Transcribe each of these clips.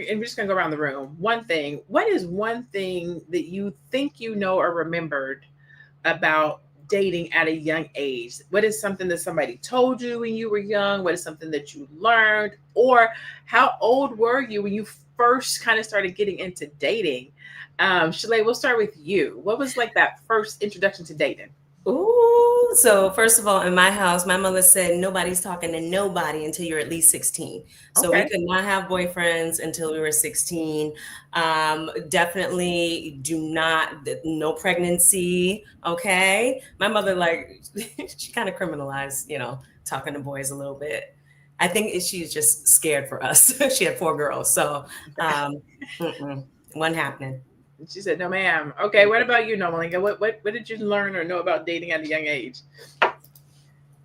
and we're just gonna go around the room. One thing. What is one thing that you think you know or remembered about dating at a young age? What is something that somebody told you when you were young? What is something that you learned? Or how old were you when you first kind of started getting into dating? Shalaye, we'll start with you. What was like that first introduction to dating? Ooh, so first of all, in my house, my mother said nobody's talking to nobody until you're at least 16. So we Okay. could not have boyfriends until we were 16. Definitely do not, no pregnancy. Okay. My mother, like, she kind of criminalized, talking to boys a little bit. I think she's just scared for us. She had 4 girls. So, mm-mm, wasn't happening. She said, "No, ma'am." Okay. What about you, Nomalanga? What did you learn or know about dating at a young age?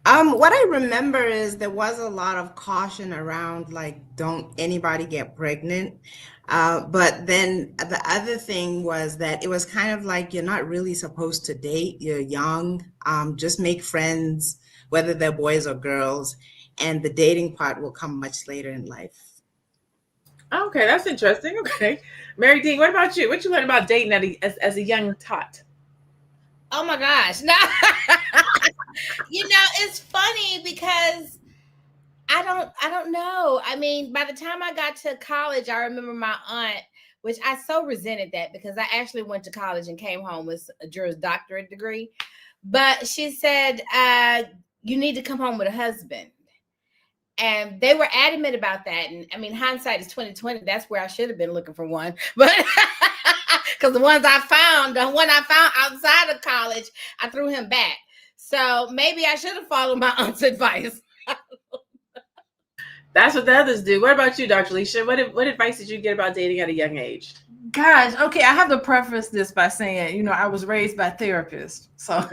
What I remember is there was a lot of caution around, like, don't anybody get pregnant. But then the other thing was that it was kind of like you're not really supposed to date. You're young. Just make friends, whether they're boys or girls, and the dating part will come much later in life. Okay, that's interesting. Okay, Mary Dean, what about you? What you learned about dating as a young tot? Oh my gosh. No. It's funny because I don't know. I mean, by the time I got to college, I remember my aunt, which I so resented that because I actually went to college and came home with a Juris Doctorate degree. But she said, you need to come home with a husband. And they were adamant about that. And I mean, hindsight is 2020. That's where I should have been looking for one. But because the one I found outside of college, I threw him back. So maybe I should have followed my aunt's advice. That's what the others do. What about you, Dr. Alicia? What advice did you get about dating at a young age? Gosh, okay, I have to preface this by saying, I was raised by therapists. So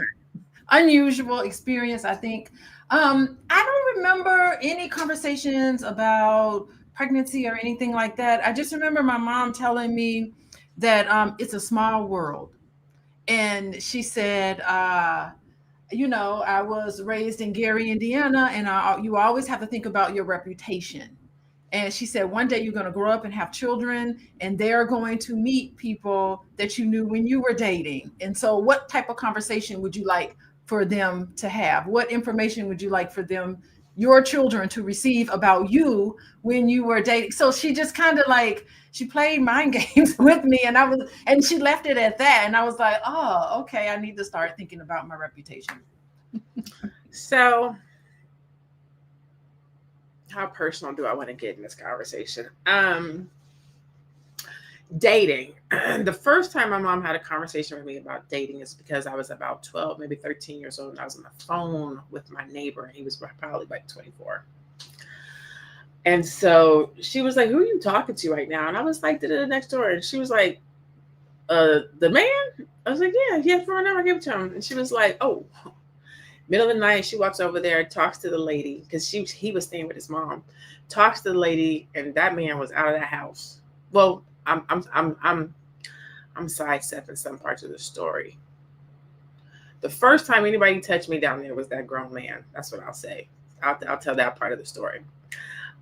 unusual experience, I think. I don't remember any conversations about pregnancy or anything like that. I just remember my mom telling me that it's a small world. And she said, I was raised in Gary, Indiana, and you always have to think about your reputation. And she said, one day you're going to grow up and have children, and they're going to meet people that you knew when you were dating. And so what type of conversation would you like for them to have? What information would you like for them, your children, to receive about you when you were dating? So she just kind of like, she played mind games with me, and she left it at that. And I was like, oh, okay, I need to start thinking about my reputation. So, how personal do I want to get in this conversation? Dating. The first time my mom had a conversation with me about dating is because I was about 12, maybe 13 years old, and I was on the phone with my neighbor, and he was probably like 24. And so she was like, "Who are you talking to right now?" And I was like, "The next door." And she was like, "The man?" I was like, "Yeah, he has phone number. I gave it to him." And she was like, "Oh." Middle of the night, she walks over there, talks to the lady because he was staying with his mom. Talks to the lady, and that man was out of the house. Well, I'm sidestepping some parts of the story. The first time anybody touched me down there was that grown man. That's what I'll say. I'll tell that part of the story.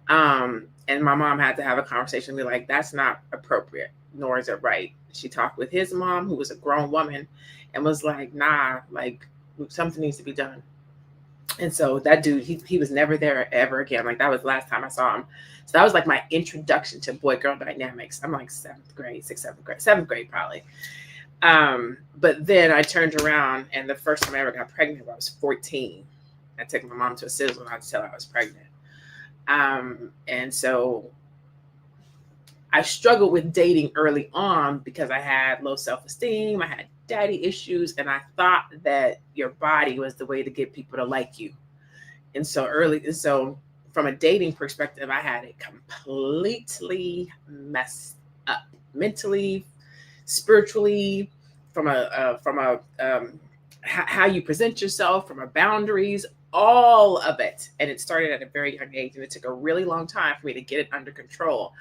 And my mom had to have a conversation and be like, "That's not appropriate, nor is it right." She talked with his mom, who was a grown woman, and was like, "Nah, like, something needs to be done." And so that dude, he was never there ever again. Like, that was the last time I saw him. So that was like my introduction to boy-girl dynamics. I'm like 7th grade, 7th grade probably. But then I turned around, and the first time I ever got pregnant, I was 14. I took my mom to a sizzle and I to tell her I was pregnant. And so I struggled with dating early on because I had low self-esteem. I had daddy issues, and I thought that your body was the way to get people to like you. And so from a dating perspective, I had it completely messed up mentally, spiritually, from how you present yourself, from a boundaries, all of it. And it started at a very young age, and it took a really long time for me to get it under control.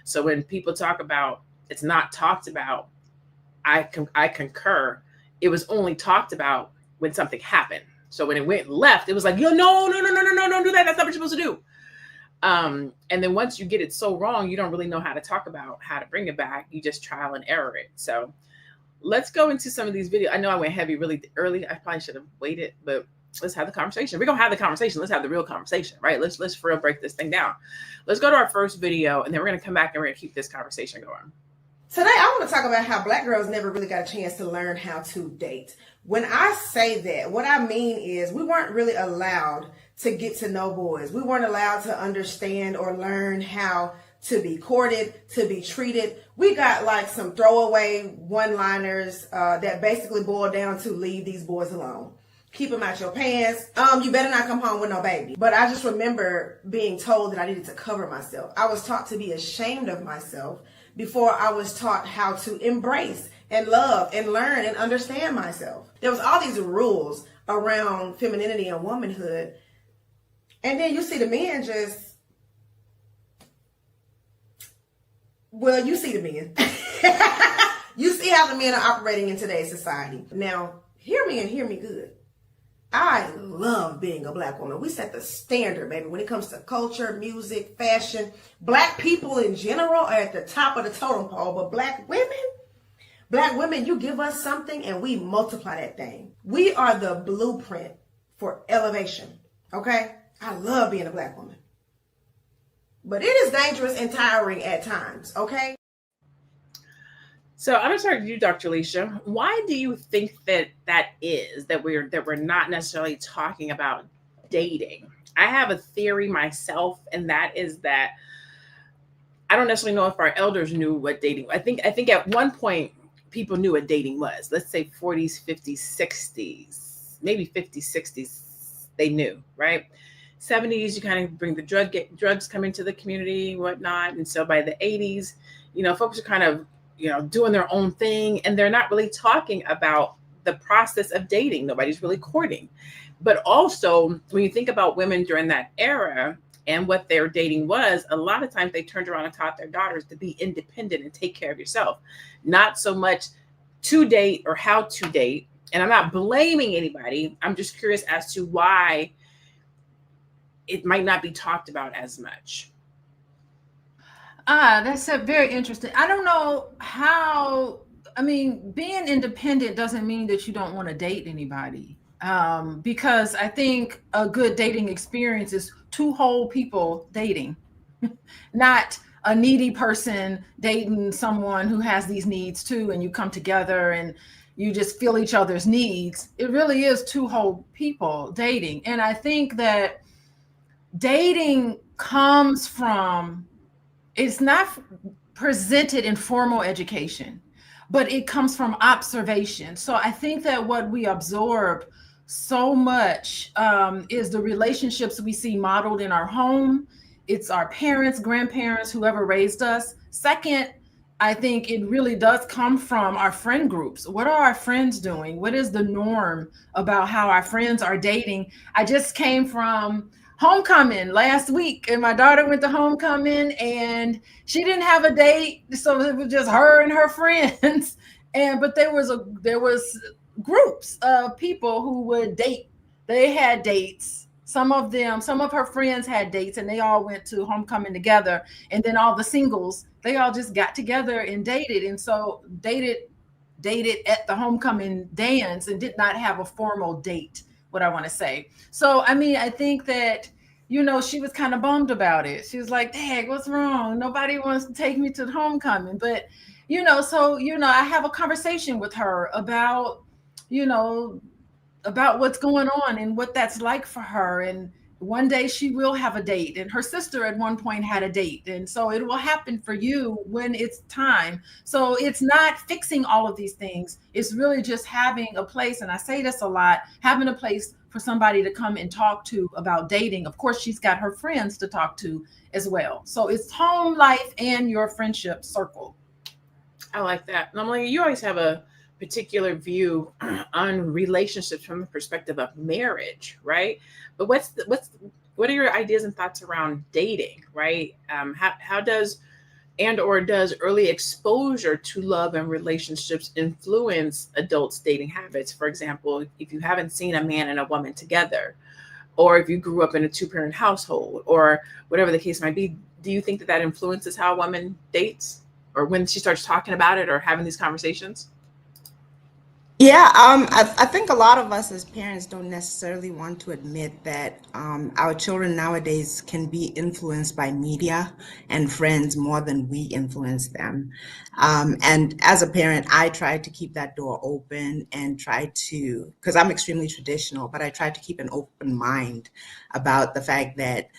So when people talk about it's not talked about, I concur. It was only talked about when something happened. So when it went left, it was like, "Yo, no, don't do that. That's not what you're supposed to do." And then once you get it so wrong, you don't really know how to talk about how to bring it back. You just trial and error it. So let's go into some of these videos. I know I went heavy really early. I probably should have waited, but let's have the conversation. We're going to have the conversation. Let's have the real conversation, right? Let's for real break this thing down. Let's go to our first video, and then we're going to come back and we're going to keep this conversation going. Today, I want to talk about how Black girls never really got a chance to learn how to date. When I say that, what I mean is we weren't really allowed to get to know boys. We weren't allowed to understand or learn how to be courted, to be treated. We got like some throwaway one-liners that basically boil down to leave these boys alone. Keep them out your pants. You better not come home with no baby. But I just remember being told that I needed to cover myself. I was taught to be ashamed of myself before I was taught how to embrace and love and learn and understand myself. There was all these rules around femininity and womanhood. And then you see the men just, well, you see the men. You see how the men are operating in today's society. Now, hear me and hear me good. I love being a Black woman. We set the standard, baby, when it comes to culture, music, fashion. Black people in general are at the top of the totem pole, but Black women, you give us something and we multiply that thing. We are the blueprint for elevation, okay? I love being a Black woman. But it is dangerous and tiring at times, okay? So I'm gonna start with you, Dr. Alicia. Why do you think that is that we're not necessarily talking about dating? I have a theory myself, and that is that I don't necessarily know if our elders knew what dating was. I think at one point people knew what dating was. Let's say 40s, 50s, 60s, maybe 50s, 60s, they knew, right? 70s, you kind of bring the drugs come into the community, whatnot. And so by the 80s, folks are kind of, doing their own thing, and they're not really talking about the process of dating. Nobody's really courting. But also, when you think about women during that era and what their dating was, a lot of times they turned around and taught their daughters to be independent and take care of yourself. Not so much to date or how to date. And I'm not blaming anybody. I'm just curious as to why it might not be talked about as much. That's very interesting. I don't know how, being independent doesn't mean that you don't want to date anybody. Because I think a good dating experience is two whole people dating, not a needy person dating someone who has these needs too, and you come together and you just feel each other's needs. It really is two whole people dating. And I think that dating comes from, it's not presented in formal education, but it comes from observation. So I think that what we absorb so much is the relationships we see modeled in our home. It's our parents, grandparents, whoever raised us. Second, I think it really does come from our friend groups. What are our friends doing? What is the norm about how our friends are dating? I just came from homecoming last week, and my daughter went to homecoming, and she didn't have a date, so it was just her and her friends. But there was groups of people who would date. They had dates. Some of her friends had dates, and they all went to homecoming together. And then all the singles, they all just got together and dated, and so dated at the homecoming dance and did not have a formal date. What I want to say. So, I think that, she was kind of bummed about it. She was like, dang, what's wrong? Nobody wants to take me to the homecoming. But, I have a conversation with her about, about what's going on and what that's like for her. And one day she will have a date, and her sister at one point had a date. And so it will happen for you when it's time. So it's not fixing all of these things. It's really just having a place. And I say this a lot, having a place for somebody to come and talk to about dating. Of course, she's got her friends to talk to as well. So it's home life and your friendship circle. I like that. Normally, you always have a particular view on relationships from the perspective of marriage, right? But what are your ideas and thoughts around dating, right? How does early exposure to love and relationships influence adults' dating habits? For example, if you haven't seen a man and a woman together, or if you grew up in a 2-parent household, or whatever the case might be, do you think that that influences how a woman dates, or when she starts talking about it or having these conversations? Yeah, I think a lot of us as parents don't necessarily want to admit that our children nowadays can be influenced by media and friends more than we influence them. And as a parent, I try to keep that door open and try to, because I'm extremely traditional, but I try to keep an open mind about the fact that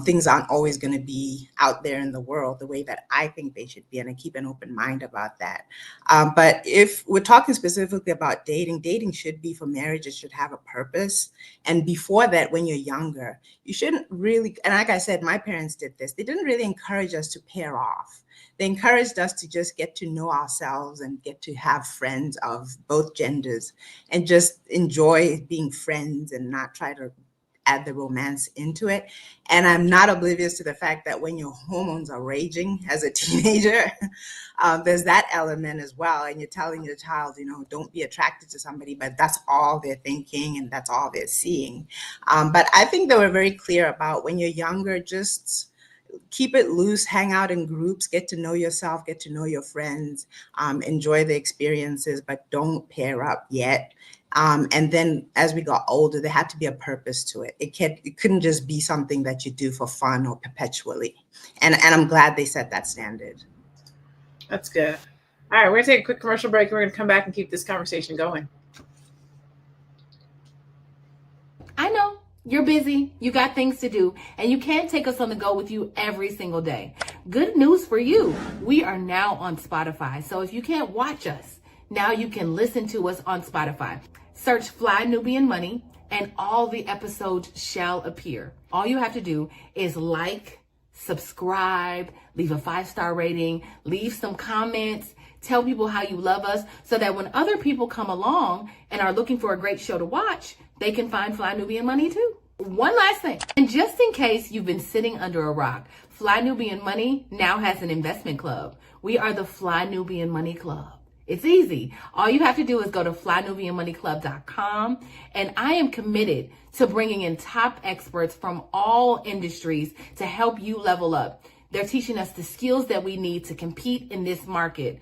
things aren't always going to be out there in the world the way that I think they should be, and I keep an open mind about that. But if we're talking specifically about dating, dating should be for marriage. It should have a purpose. And before that, when you're younger, you shouldn't really, and like I said, my parents did this. They didn't really encourage us to pair off. They encouraged us to just get to know ourselves and get to have friends of both genders and just enjoy being friends and not try to add the romance into it. And I'm not oblivious to the fact that when your hormones are raging as a teenager, there's that element as well. And you're telling your child, don't be attracted to somebody, but that's all they're thinking and that's all they're seeing. But I think they were very clear about when you're younger, just keep it loose, hang out in groups, get to know yourself, get to know your friends, enjoy the experiences, but don't pair up yet. And then as we got older, there had to be a purpose to it. It couldn't just be something that you do for fun or perpetually. And I'm glad they set that standard. That's good. All right, we're going to take a quick commercial break. We're going to come back and keep this conversation going. I know you're busy, you got things to do, and you can't take us on the go with you every single day. Good news for you. We are now on Spotify. So if you can't watch us, now you can listen to us on Spotify. Search Fly Nubian Money and all the episodes shall appear. All you have to do is like, subscribe, leave a 5-star rating, leave some comments, tell people how you love us so that when other people come along and are looking for a great show to watch, they can find Fly Nubian Money too. One last thing, and just in case you've been sitting under a rock, Fly Nubian Money now has an investment club. We are the Fly Nubian Money Club. It's easy. All you have to do is go to flynubianmoneyclub.com, and I am committed to bringing in top experts from all industries to help you level up. They're teaching us the skills that we need to compete in this market.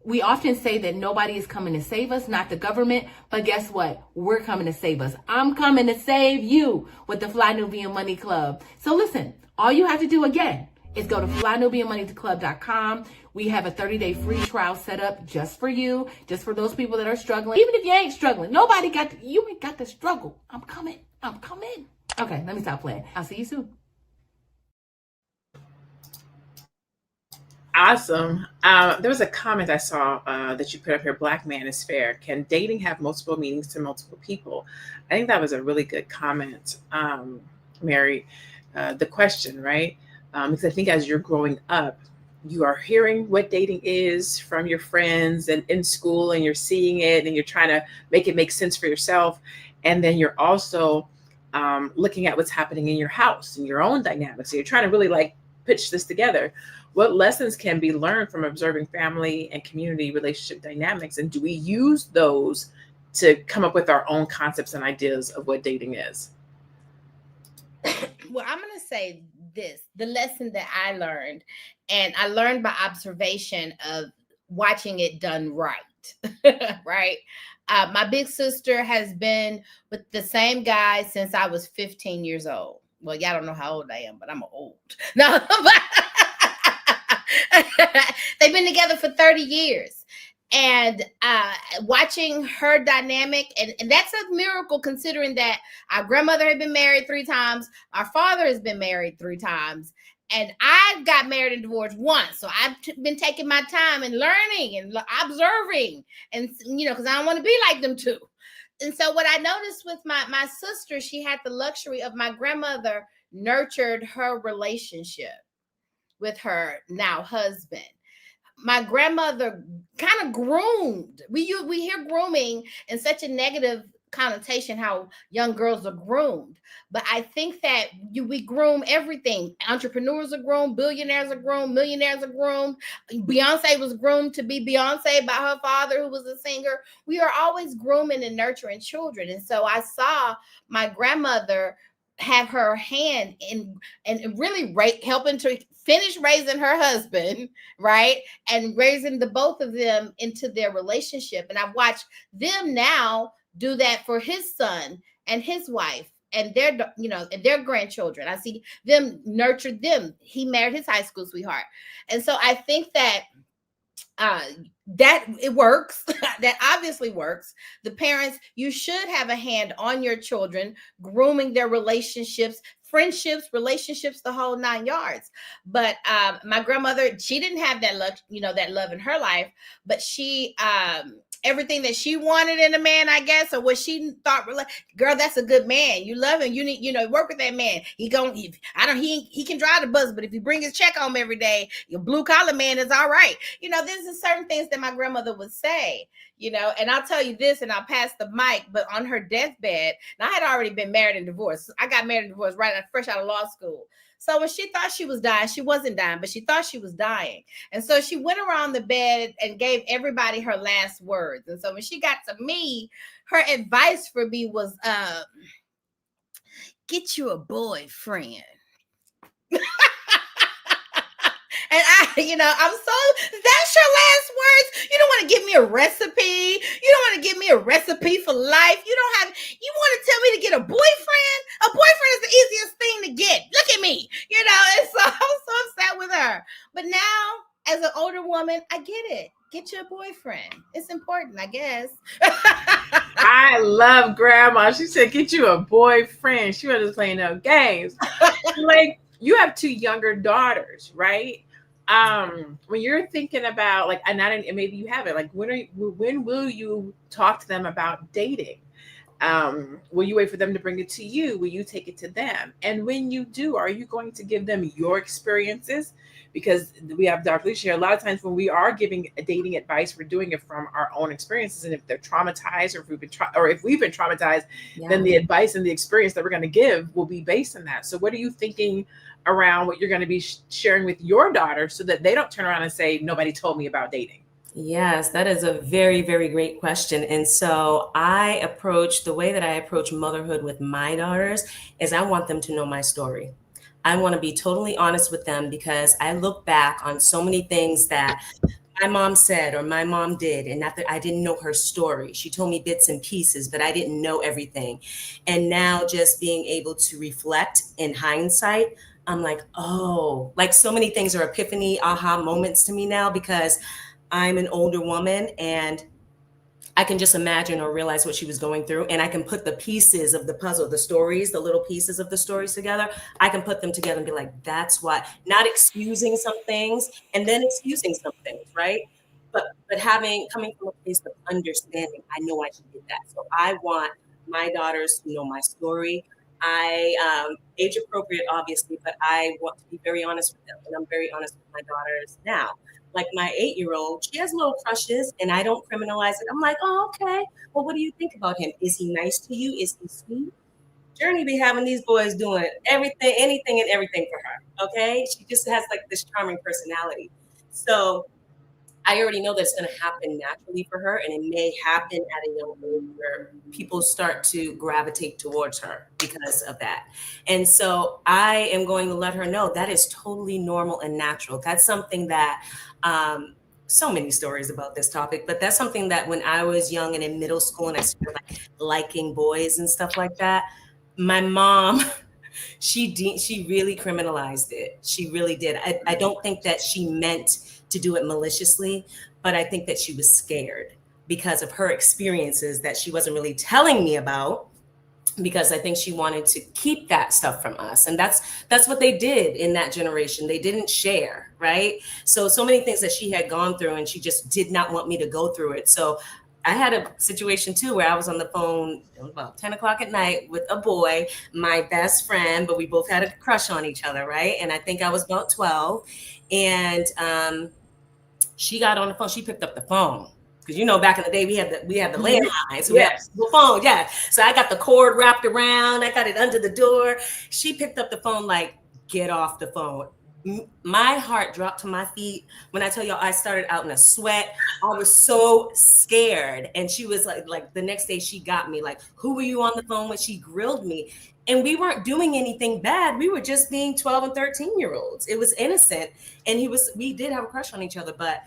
We often say that nobody is coming to save us, not the government, but guess what? We're coming to save us. I'm coming to save you with the Fly Nubian Money Club. So listen, all you have to do again is go to flynubianmoneyclub.com. We have a 30-day free trial set up just for you, just for those people that are struggling. Even if you ain't struggling, you ain't got to struggle. I'm coming. Okay, let me stop playing. I'll see you soon. Awesome. There was a comment I saw that you put up here, Black man is fair. Can dating have multiple meanings to multiple people? I think that was a really good comment, Mary. The question, right? Because I think as you're growing up, you are hearing what dating is from your friends and in school, and you're seeing it and you're trying to make it make sense for yourself. And then you're also looking at what's happening in your house and your own dynamics. So you're trying to really pitch this together. What lessons can be learned from observing family and community relationship dynamics? And do we use those to come up with our own concepts and ideas of what dating is? Well, I'm going to say this, the lesson that I learned, and I learned by observation of watching it done right, right? My big sister has been with the same guy since I was 15 years old. Well, y'all don't know how old I am, but I'm old. No, they've been together for 30 years. And watching her dynamic, and that's a miracle considering that our grandmother had been married 3 times, our father has been married 3 times, and I got married and divorced once. So I've been taking my time and learning and observing, and because I don't want to be like them too. And so what I noticed with my sister, she had the luxury of my grandmother nurtured her relationship with her now husband. My grandmother kind of groomed. We hear grooming in such a negative connotation, how young girls are groomed. But I think that we groom everything. Entrepreneurs are groomed, billionaires are groomed, millionaires are groomed. Beyonce was groomed to be Beyonce by her father, who was a singer. We are always grooming and nurturing children. And so I saw my grandmother have her hand in and really helping to finish raising her husband, right? And raising the both of them into their relationship. And I've watched them now do that for his son and his wife and their, and their grandchildren. I see them nurture them. He married his high school sweetheart. And so I think that that it works. That obviously works. The parents, you should have a hand on your children, grooming their relationships, friendships, relationships, the whole 9 yards. But my grandmother, she didn't have that luck, that love in her life, but she everything that she wanted in a man, I guess, or what she thought, girl, that's a good man. You love him. You need, work with that man. He can drive the bus, but if you bring his check home every day, your blue collar man is all right. There's certain things that my grandmother would say, and I'll tell you this, and I'll pass the mic, but on her deathbed, and I had already been married and divorced. I got married and divorced fresh out of law school. So when she thought she was dying, she wasn't dying, but she thought she was dying. And so she went around the bed and gave everybody her last words. And so when she got to me, her advice for me was, get you a boyfriend. And that's your last words. You don't want to give me a recipe. You don't want to give me a recipe for life. You want to tell me to get a boyfriend? A boyfriend is the easiest thing to get. Look at me, and so I'm so upset with her. But now, as an older woman, I get it. Get your boyfriend. It's important, I guess. I love grandma. She said, get you a boyfriend. She wasn't playing no games. Like, you have 2 younger daughters, right? When you're thinking about and maybe you have it, when will you talk to them about dating? Will you wait for them to bring it to you? Will you take it to them? And when you do, are you going to give them your experiences? Because we have Dr. Alicia, a lot of times when we are giving dating advice, we're doing it from our own experiences. And if they're traumatized, or if we've been traumatized, then the advice and the experience that we're going to give will be based on that. So what are you thinking around what you're going to be sharing with your daughter so that they don't turn around and say, nobody told me about dating? Yes, that is a very, very great question. And so the way that I approach motherhood with my daughters is I want them to know my story. I want to be totally honest with them because I look back on so many things that my mom said or my mom did, and not that I didn't know her story. She told me bits and pieces, but I didn't know everything. And now just being able to reflect in hindsight, I'm like, oh, so many things are epiphany, aha moments to me now because I'm an older woman and I can just imagine or realize what she was going through. And I can put the pieces of the puzzle, the stories, the little pieces of the stories together. I can put them together and be like, that's why, not excusing some things and then excusing some things, right? But coming from a place of understanding, I know I should get that. So I want my daughters to know my story. Age appropriate, obviously, but I want to be very honest with them. And I'm very honest with my daughters now. Like my 8-year-old, she has little crushes and I don't criminalize it. I'm like, oh, okay. Well, what do you think about him? Is he nice to you? Is he sweet? Journey be having these boys doing everything, anything and everything for her. Okay. She just has this charming personality. So I already know that's going to happen naturally for her, and it may happen at a young age where people start to gravitate towards her because of that. And so I am going to let her know that is totally normal and natural. That's something that, so many stories about this topic, but that's something that when I was young and in middle school and I started liking boys and stuff like that, my mom, she really criminalized it. She really did. I don't think that she meant to do it maliciously, but I think that she was scared because of her experiences that she wasn't really telling me about, because I think she wanted to keep that stuff from us. And that's what they did in that generation. They didn't share, right? So many things that she had gone through and she just did not want me to go through it. So I had a situation too where I was on the phone, it was about 10 o'clock at night with a boy, my best friend, but we both had a crush on each other, right? And I think I was about 12. And she got on the phone. She picked up the phone because back in the day we had the landline, so we had the phone. Yeah, so I got the cord wrapped around. I got it under the door. She picked up the phone like, get off the phone. My heart dropped to my feet when I tell y'all I started out in a sweat. I was so scared, and she was like the next day she got me like, who were you on the phone with? She grilled me, And we weren't doing anything bad. We were just being 12 and 13-year-olds. It was innocent. And we did have a crush on each other. But,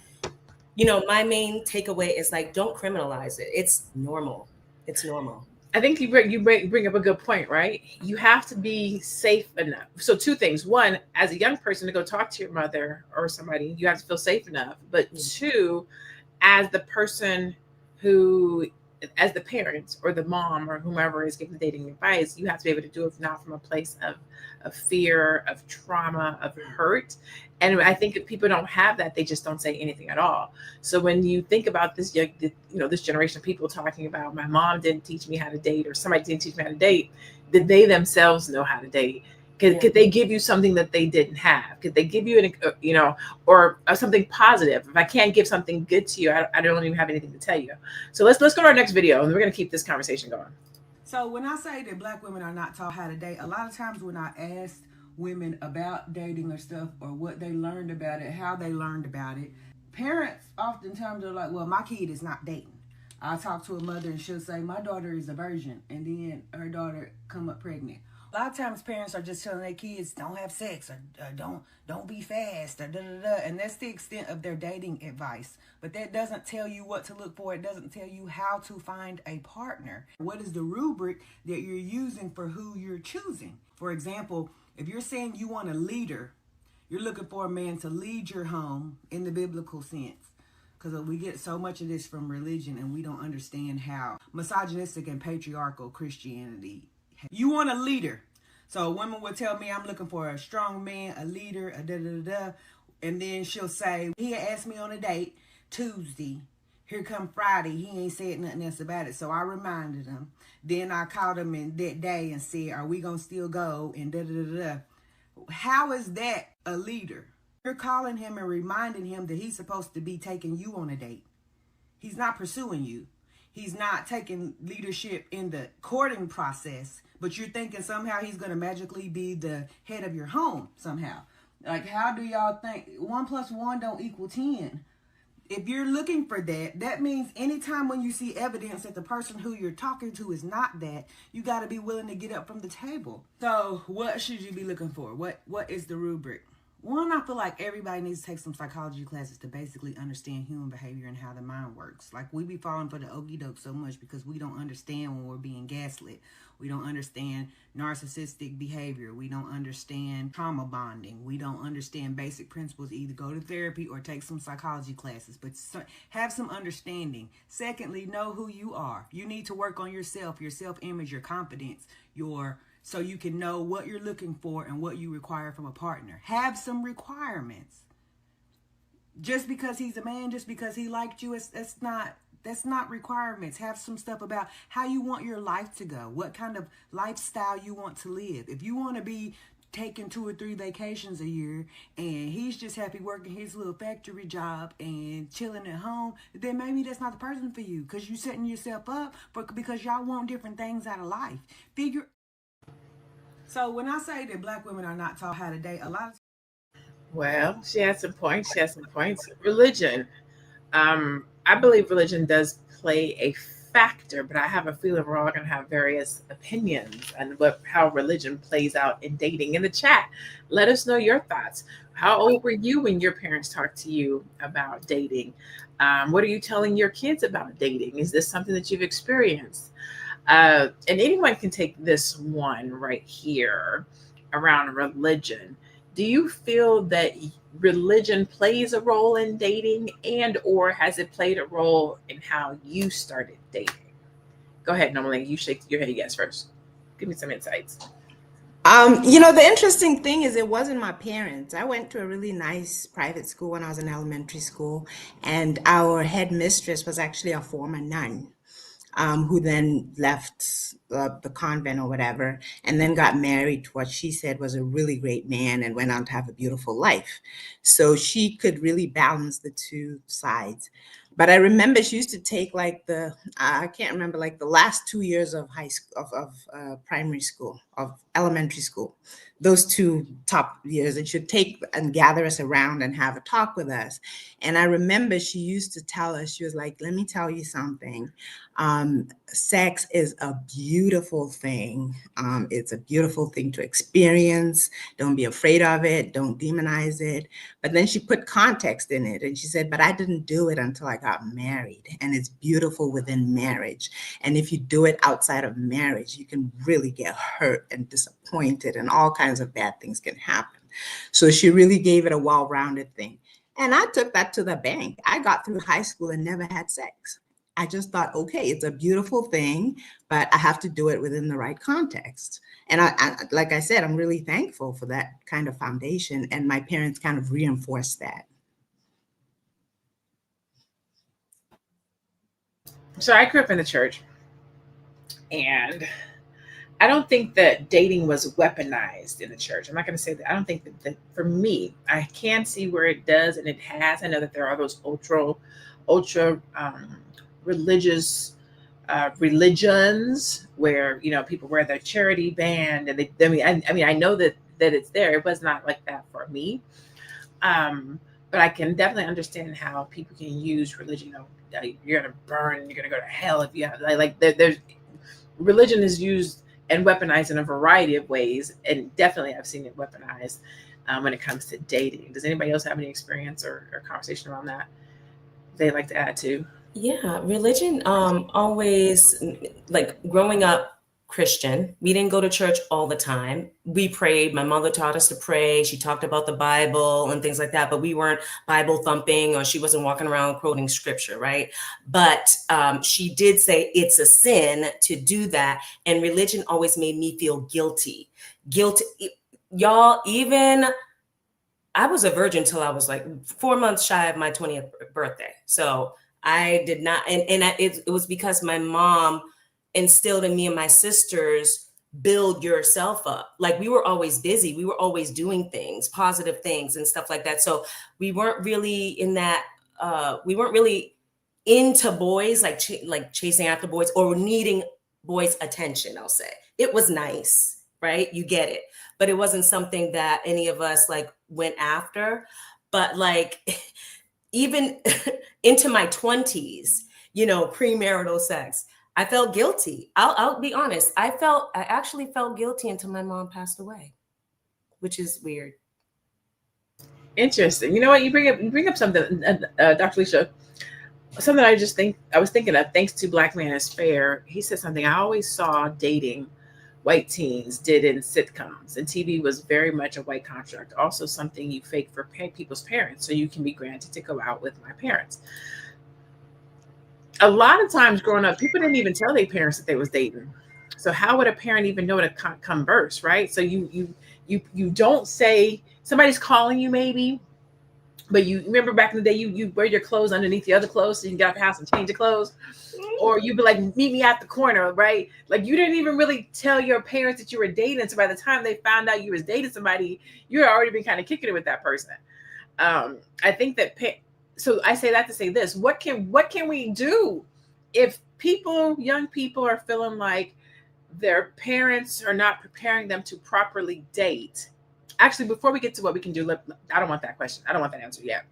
you know, my main takeaway is like, don't criminalize it. It's normal. It's normal. I think you bring up a good point, right? You have to be safe enough. So two things. One, as a young person to go talk to your mother or somebody, you have to feel safe enough. But two, as the person who, as the parent or the mom or whomever is giving dating advice, you have to be able to do it not from a place of fear, of trauma, of hurt. And I think if people don't have that, they just don't say anything at all. So when you think about this, you know, this generation of people talking about, my mom didn't teach me how to date, or somebody didn't teach me how to date, did they themselves know how to date? Could they give you something that they didn't have? Could they give you or something positive? If I can't give something good to you, I don't even have anything to tell you. So let's go to our next video, and we're going to keep this conversation going. So when I say that Black women are not taught how to date, a lot of times when I ask women about dating or stuff, or what they learned about it, how they learned about it, parents oftentimes are like, well, my kid is not dating. I talk to a mother and she'll say, my daughter is a virgin, and then her daughter come up pregnant. A lot of times parents are just telling their kids, don't have sex, or don't be fast, or da-da-da. And that's the extent of their dating advice. But that doesn't tell you what to look for. It doesn't tell you how to find a partner. What is the rubric that you're using for who you're choosing? For example, if you're saying you want a leader, you're looking for a man to lead your home in the biblical sense. Because we get so much of this from religion, and we don't understand how misogynistic and patriarchal Christianity. You want a leader. So a woman will tell me, I'm looking for a strong man, a leader, a da-da-da-da. And then she'll say, he asked me on a date Tuesday. Here come Friday. He ain't said nothing else about it. So I reminded him. Then I called him in that day and said, are we going to still go? And da-da-da-da. How is that a leader? You're calling him and reminding him that he's supposed to be taking you on a date. He's not pursuing you. He's not taking leadership in the courting process, but you're thinking somehow he's going to magically be the head of your home somehow. Like, how do y'all think 1 + 1 don't equal 10? If you're looking for that, that means anytime when you see evidence that the person who you're talking to is not that, you got to be willing to get up from the table. So what should you be looking for? What is the rubric? One, I feel like everybody needs to take some psychology classes to basically understand human behavior and how the mind works. Like, we be falling for the okie doke so much because we don't understand when we're being gaslit. We don't understand narcissistic behavior. We don't understand trauma bonding. We don't understand basic principles. Either go to therapy or take some psychology classes, but have some understanding. Secondly, know who you are. You need to work on yourself, your self-image, your confidence, so you can know what you're looking for and what you require from a partner. Have some requirements. Just because he's a man, just because he liked you, that's not requirements. Have some stuff about how you want your life to go, what kind of lifestyle you want to live. If you want to be taking 2 or 3 vacations a year and he's just happy working his little factory job and chilling at home, then maybe that's not the person for you, because you're setting yourself up because y'all want different things out of life. So when I say that Black women are not taught how to date, a lot of Well, she has some points. Religion. I believe religion does play a factor, but I have a feeling we're all going to have various opinions on how religion plays out in dating. In the chat, let us know your thoughts. How old were you when your parents talked to you about dating? What are you telling your kids about dating? Is this something that you've experienced? And anyone can take this one right here around religion. Do you feel that religion plays a role in dating, and or has it played a role in how you started dating? Go ahead, Nomalanga. You shake your head yes first. Give me some insights. The interesting thing is it wasn't my parents. I went to a really nice private school when I was in elementary school, and our headmistress was actually a former nun. Who then left the convent or whatever, and then got married to what she said was a really great man and went on to have a beautiful life. So she could really balance the two sides. But I remember she used to take I can't remember, like the last 2 years of high school, of primary school, of elementary school, those 2 top years, and she'd take and gather us around and have a talk with us. And I remember she used to tell us, she was like, let me tell you something. Sex is a beautiful thing. It's a beautiful thing to experience. Don't be afraid of it. Don't demonize it. But then she put context in it. And she said, but I didn't do it until I got married. And it's beautiful within marriage. And if you do it outside of marriage, you can really get hurt and disappointed, and all kinds of bad things can happen. So she really gave it a well-rounded thing. And I took that to the bank. I got through high school and never had sex. I just thought, okay, it's a beautiful thing, but I have to do it within the right context. And I like I said, I'm really thankful for that kind of foundation. And my parents kind of reinforced that. So I grew up in the church, and I don't think that dating was weaponized in the church. I'm not going to say that. I don't think that for me, I can see where it does, and it has. I know that there are those ultra religious religions where, you know, people wear their charity band, and I know that it's there. It was not like that for me, but I can definitely understand how people can use religion. You know, you're gonna burn, you're gonna go to hell if you have there's religion is used and weaponized in a variety of ways, and definitely I've seen it weaponized when it comes to dating. Does anybody else have any experience or conversation around that they'd like to add to? Yeah, religion, always, like growing up Christian, we didn't go to church all the time. We prayed. My mother taught us to pray. She talked about the Bible and things like that, but we weren't Bible thumping, or she wasn't walking around quoting scripture, right? But she did say it's a sin to do that. And religion always made me feel guilty. Y'all, even I was a virgin till I was like 4 months shy of my 20th birthday. So I did not, it was because my mom instilled in me and my sisters, build yourself up. Like, we were always busy. We were always doing things, positive things and stuff like that. So we weren't really in that, we weren't really into boys, like chasing after boys or needing boys' attention, I'll say. It was nice, right? You get it. But it wasn't something that any of us like went after. But like, even into my 20s, you know, premarital sex, I felt guilty. I'll be honest. I actually felt guilty until my mom passed away, which is weird. Interesting. You know what? You bring up something, Dr. Alicia, something I was thinking of, thanks to Black Man is Fair. He said something I always saw dating white teens did in sitcoms, and TV was very much a white construct. Also something you fake for people's parents, so you can be granted to go out with my parents. A lot of times growing up, people didn't even tell their parents that they was dating. So how would a parent even know to converse, right? So you don't say, somebody's calling you maybe, but you remember back in the day, you wear your clothes underneath the other clothes so you can get out the house and change your clothes. Or you'd be like, meet me at the corner, right? Like, you didn't even really tell your parents that you were dating. So by the time they found out you was dating somebody, you had already been kind of kicking it with that person. I think that, so I say that to say this, what can we do if young people are feeling like their parents are not preparing them to properly date? Actually, before we get to what we can do, I don't want that question. I don't want that answer yet.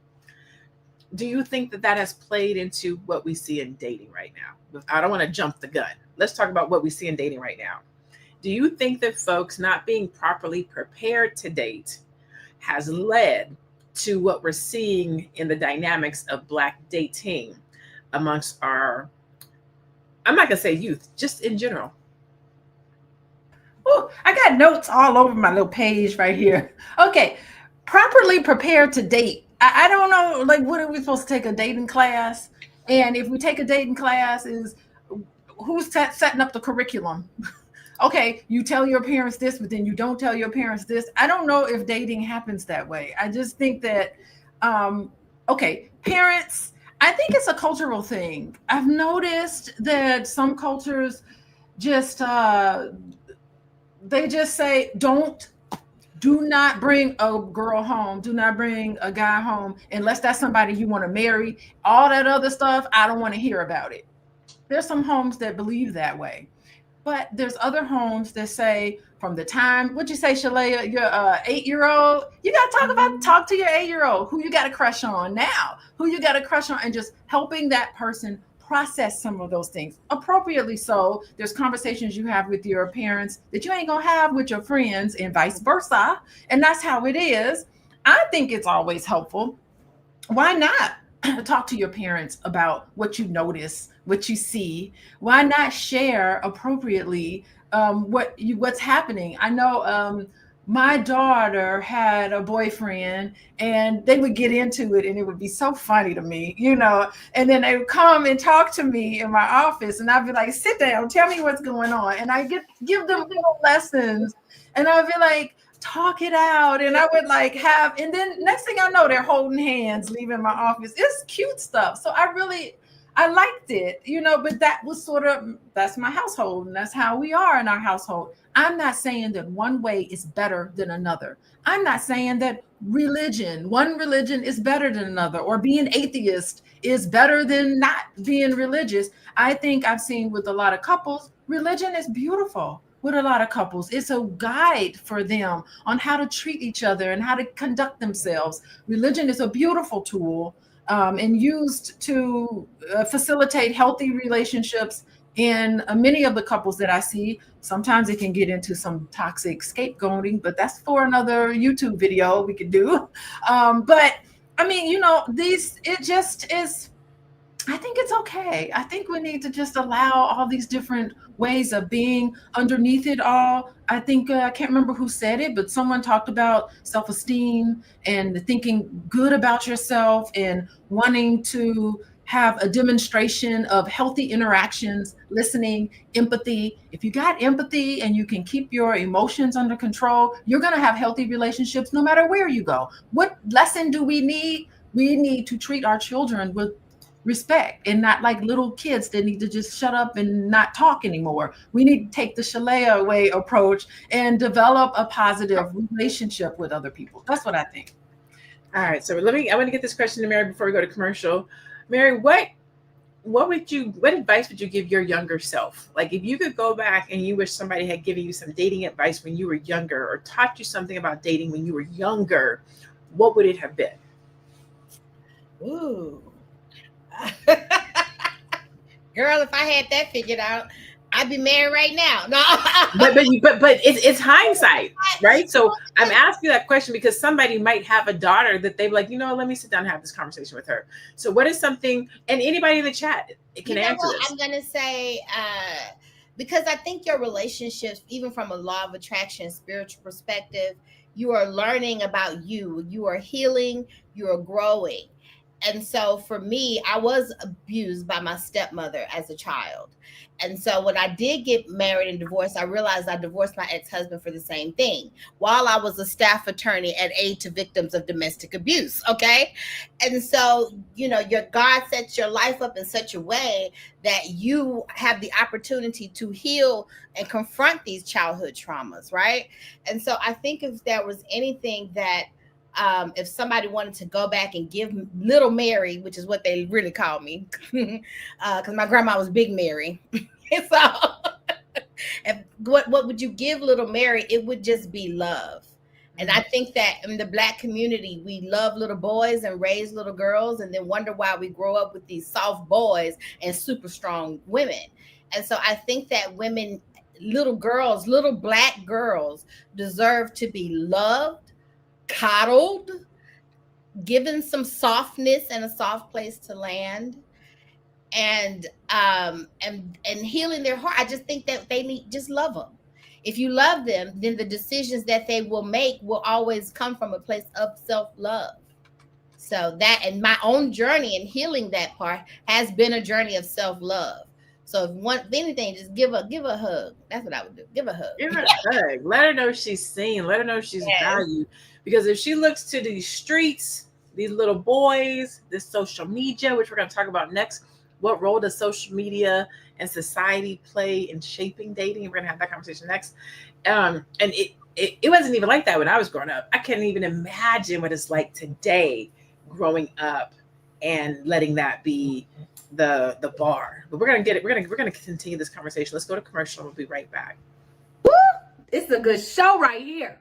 Do you think that has played into what we see in dating right now? I don't want to jump the gun. Let's talk about what we see in dating right now. Do you think that folks not being properly prepared to date has led to what we're seeing in the dynamics of Black dating amongst our, I'm not going to say youth, just in general? Oh, I got notes all over my little page right here. Okay. Properly prepared to date. I don't know, like, what are we supposed to take a dating class? And if we take a dating class, is who's setting up the curriculum? Okay, you tell your parents this, but then you don't tell your parents this. I don't know if dating happens that way. I just think that, okay, parents, I think it's a cultural thing. I've noticed that some cultures just, they just say, do not bring a girl home. Do not bring a guy home unless that's somebody you want to marry. All that other stuff, I don't want to hear about it. There's some homes that believe that way. But there's other homes that say, from the time, what'd you say, Shalaye, your 8-year-old, you got to talk to your 8-year-old, who you got a crush on now, who you got a crush on, and just helping that person process some of those things appropriately. So there's conversations you have with your parents that you ain't gonna have with your friends, and vice versa. And that's how it is. I think it's always helpful. Why not talk to your parents about what you notice, what you see? Why not share appropriately what's happening? I know my daughter had a boyfriend, and they would get into it, and it would be so funny to me, and then they would come and talk to me in my office, and I'd be like, sit down, tell me what's going on. And I give them little lessons, and I'd be like, talk it out. And I would and then next thing I know, they're holding hands, leaving my office. It's cute stuff. So I liked it, but that was that's my household, and that's how we are in our household. I'm not saying that one way is better than another. I'm not saying that one religion is better than another, or being atheist is better than not being religious. I think I've seen with a lot of couples, religion is beautiful. With a lot of couples, it's a guide for them on how to treat each other and how to conduct themselves. Religion is a beautiful tool and used to facilitate healthy relationships in many of the couples that I see. Sometimes it can get into some toxic scapegoating, but that's for another YouTube video we could do. But I mean, it just is. I think it's okay. I think we need to just allow all these different ways of being underneath it all. I think, I can't remember who said it, but someone talked about self-esteem and thinking good about yourself and wanting to have a demonstration of healthy interactions, listening, empathy. If you got empathy and you can keep your emotions under control, you're going to have healthy relationships no matter where you go. What lesson do we need? We need to treat our children with respect, and not like little kids that need to just shut up and not talk anymore. We need to take the Shalaye way approach and develop a positive relationship with other people. That's what I think. All right, so I want to get this question to Marye before we go to commercial. Marye, what advice would you give your younger self? Like, if you could go back and you wish somebody had given you some dating advice when you were younger, or taught you something about dating when you were younger, what would it have been? Ooh. Girl, if I had that figured out, I'd be married right now. No, but it's hindsight, right? So I'm asking that question because somebody might have a daughter that they're like, let me sit down and have this conversation with her. So what is something, and anybody in the chat can answer this. I'm gonna say, because I think your relationships, even from a law of attraction, spiritual perspective, you are learning about you are healing, you are growing. And so for me, I was abused by my stepmother as a child. And so when I did get married and divorced, I realized I divorced my ex-husband for the same thing while I was a staff attorney at aid to victims of domestic abuse. Okay. And so, your God sets your life up in such a way that you have the opportunity to heal and confront these childhood traumas. Right. And so I think if there was anything that, if somebody wanted to go back and give little Mary, which is what they really call me, because my grandma was Big Mary. So what would you give little Mary? It would just be love. And I think that in the Black community, we love little boys and raise little girls, and then wonder why we grow up with these soft boys and super strong women. And so I think that little Black girls deserve to be loved, coddled, given some softness and a soft place to land, and healing their heart. I just think that they need, just love them. If you love them, then the decisions that they will make will always come from a place of self-love. So that, and my own journey in healing that part has been a journey of self-love. So if anything, just give a hug. That's what I would do. Give a hug. Give her a hug. Let her know she's seen. Let her know she's valued. Because if she looks to these streets, these little boys, this social media, which we're going to talk about next, what role does social media and society play in shaping dating? We're going to have that conversation next. And it wasn't even like that when I was growing up. I can't even imagine what it's like today growing up and letting that be the bar. But we're going to get it. We're going to continue this conversation. Let's go to commercial. We'll be right back. Woo! It's a good show right here.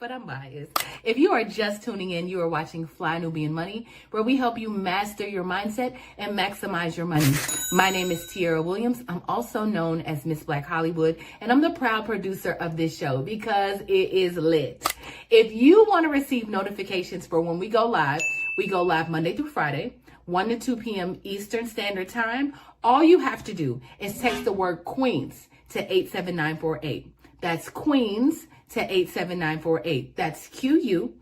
but I'm biased. If you are just tuning in, you are watching Fly Nubian Money, where we help you master your mindset and maximize your money. My name is Tiara Williams. I'm also known as Miss Black Hollywood, and I'm the proud producer of this show because it is lit. If you want to receive notifications for when we go live Monday through Friday, 1 to 2 p.m. Eastern Standard Time. All you have to do is text the word Queens to 87948. That's Queens to 87948. That's QUEENS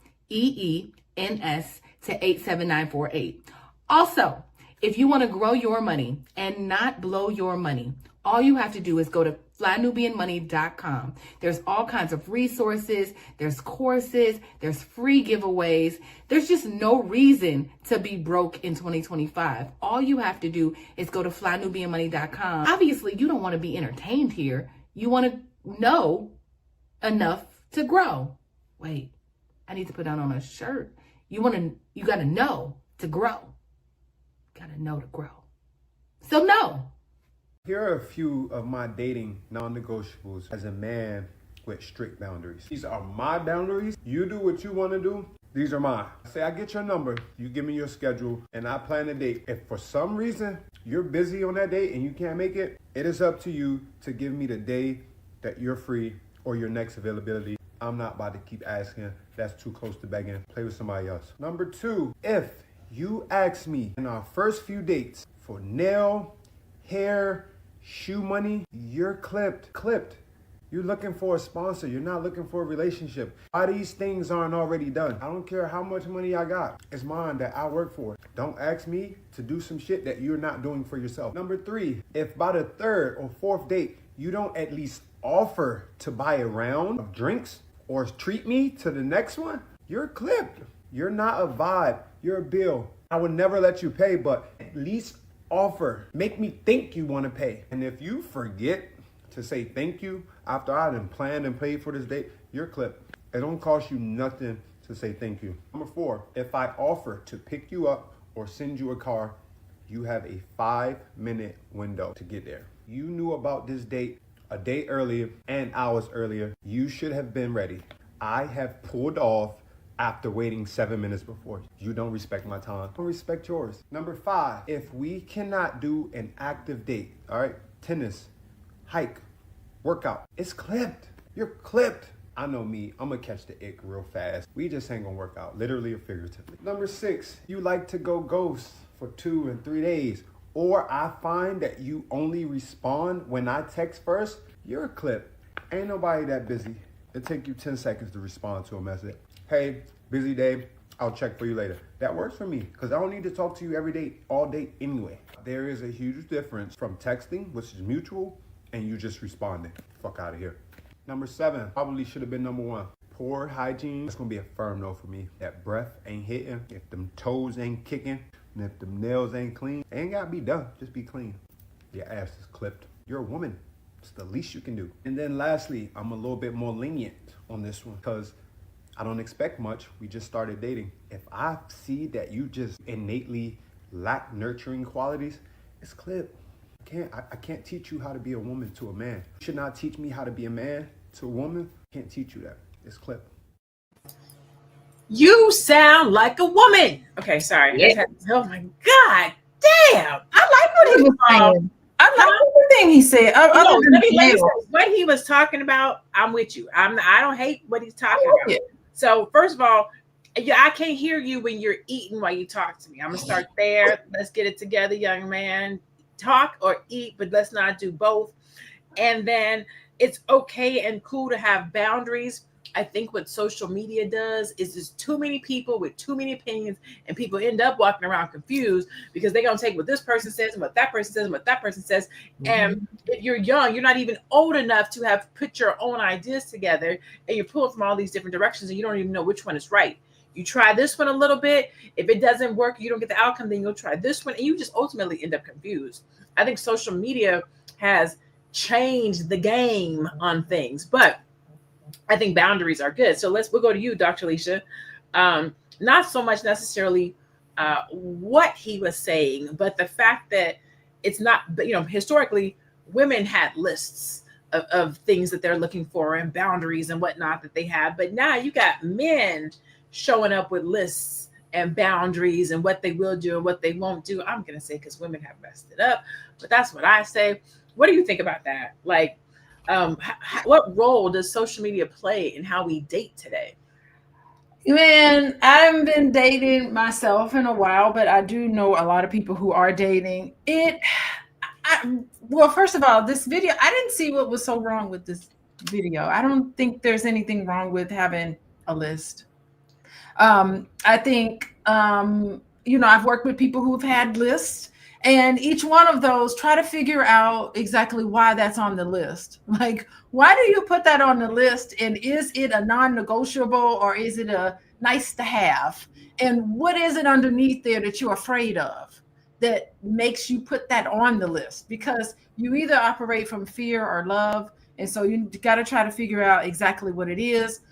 to 87948. Also, if you want to grow your money and not blow your money, all you have to do is go to flynubianmoney.com. There's all kinds of resources, there's courses, there's free giveaways. There's just no reason to be broke in 2025. All you have to do is go to flynubianmoney.com. Obviously, you don't want to be entertained here. You want to know enough to grow. Wait, I need to put that on a shirt. You got to know to grow. Got to know to grow. So no. Here are a few of my dating non-negotiables as a man with strict boundaries. These are my boundaries. You do what you want to do. These are mine. Say I get your number, you give me your schedule, and I plan a date. If for some reason you're busy on that date and you can't make it, it is up to you to give me the day that you're free or your next availability. I'm not about to keep asking. That's too close to begging. Play with somebody else. Number 2, if you ask me in our first few dates for nail, hair, shoe money, you're clipped. You're looking for a sponsor. You're not looking for a relationship. Why these things aren't already done? I don't care how much money I got. It's mine that I work for. Don't ask me to do some shit that you're not doing for yourself. Number 3, if by the 3rd or 4th date, you don't at least offer to buy a round of drinks or treat me to the next one, you're clipped. You're not a vibe. You're a bill. I would never let you pay, but at least offer. Make me think you want to pay. And if you forget to say thank you after I done planned and paid for this date, you're clipped. It don't cost you nothing to say thank you. Number 4, if I offer to pick you up or send you a car, you have a 5-minute window to get there. You knew about this date a day earlier and hours earlier. You should have been ready. I have pulled off after waiting 7 minutes before. You don't respect my time. I don't respect yours. Number 5, if we cannot do an active date, all right, tennis, hike, workout, it's clipped. You're clipped. I know me, I'm gonna catch the ick real fast. We just ain't gonna work out, literally or figuratively. Number 6, you like to go ghost for 2 and 3 days, or I find that you only respond when I text first, you're a clip. Ain't nobody that busy. It'll take you 10 seconds to respond to a message. Hey, busy day, I'll check for you later. That works for me because I don't need to talk to you every day, all day anyway. There is a huge difference from texting, which is mutual, and you just responding. Fuck out of here. Number 7, probably should have been number 1. Poor hygiene. That's gonna be a firm no for me. That breath ain't hitting, if them toes ain't kicking, and if them nails ain't clean, it ain't gotta be done, just be clean. Your ass is clipped. You're a woman. It's the least you can do. And then lastly, I'm a little bit more lenient on this one because I don't expect much. We just started dating. If I see that you just innately lack nurturing qualities, it's clip. I can't teach you how to be a woman to a man. You should not teach me how to be a man to a woman. Can't teach you that. It's clip. You sound like a woman. Okay, sorry. Yeah. Oh my God, damn. I like what he was saying. I like everything he said. No, let me say, what he was talking about, I'm with you. I don't hate what he's talking about. So first of all, I can't hear you when you're eating while you talk to me. I'm gonna start there. Let's get it together, young man. Talk or eat, but let's not do both. And then it's okay and cool to have boundaries. I think what social media does is there's too many people with too many opinions, and people end up walking around confused because they're gonna take what this person says and what that person says and what that person says. And if you're young, you're not even old enough to have put your own ideas together, and you're pulling from all these different directions, and you don't even know which one is right. You try this one a little bit. If it doesn't work, you don't get the outcome, then you'll try this one, and you just ultimately end up confused. I think social media has changed the game on things, but I think boundaries are good. So we'll go to you, Dr. Alicia. Not so much necessarily what he was saying, but the fact that it's not, historically, women had lists of things that they're looking for and boundaries and whatnot that they have. But now you got men showing up with lists and boundaries and what they will do and what they won't do. I'm going to say because women have messed it up, but that's what I say. What do you think about that? Like, what role does social media play in how we date today? Man, I haven't been dating myself in a while, but I do know a lot of people who are dating. Well, first of all, this video, I didn't see what was so wrong with this video. I don't think there's anything wrong with having a list. I think, I've worked with people who've had lists, and each one of those try to figure out exactly why that's on the list. Like, why do you put that on the list? And is it a non-negotiable or is it a nice to have? And what is it underneath there that you're afraid of that makes you put that on the list? Because you either operate from fear or love. And so you got to try to figure out exactly what it is.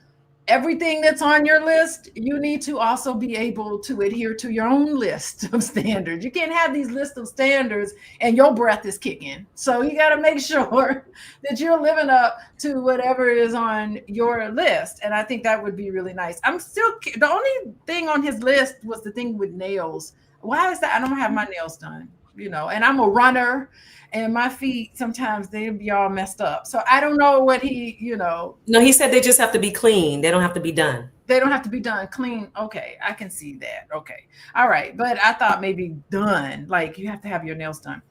Everything that's on your list, you need to also be able to adhere to your own list of standards. You can't have these lists of standards and your breath is kicking. So you got to make sure that you're living up to whatever is on your list. And I think that would be really nice. The only thing on his list was the thing with nails. Why is that? I don't have my nails done, and I'm a runner. And my feet, sometimes they be all messed up. So I don't know what No, he said they just have to be clean. They don't have to be done. They don't have to be done clean. Okay, I can see that. Okay. All right. But I thought maybe done. Like you have to have your nails done.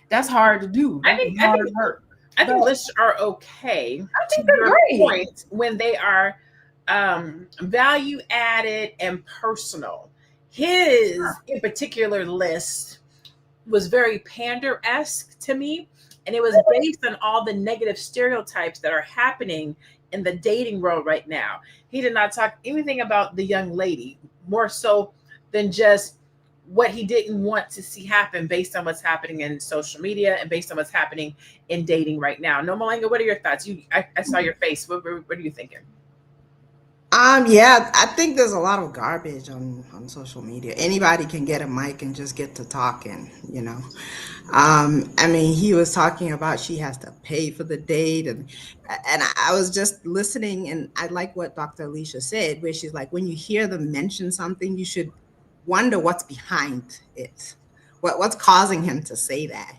That's hard to do. I think lists are okay. I think they're great. Point when they are value added and personal. His in particular list was very pander-esque to me, and it was based on all the negative stereotypes that are happening in the dating world right now. He did not talk anything about the young lady, more so than just what he didn't want to see happen based on what's happening in social media and based on what's happening in dating right now. Nomalanga, what are your thoughts? I saw your face. What are you thinking? Yeah, I think there's a lot of garbage on social media. Anybody can get a mic and just get to talking, I mean, he was talking about she has to pay for the date, and I was just listening, and I like what Dr. Alicia said, where she's like, when you hear them mention something, you should wonder what's behind it, what's causing him to say that,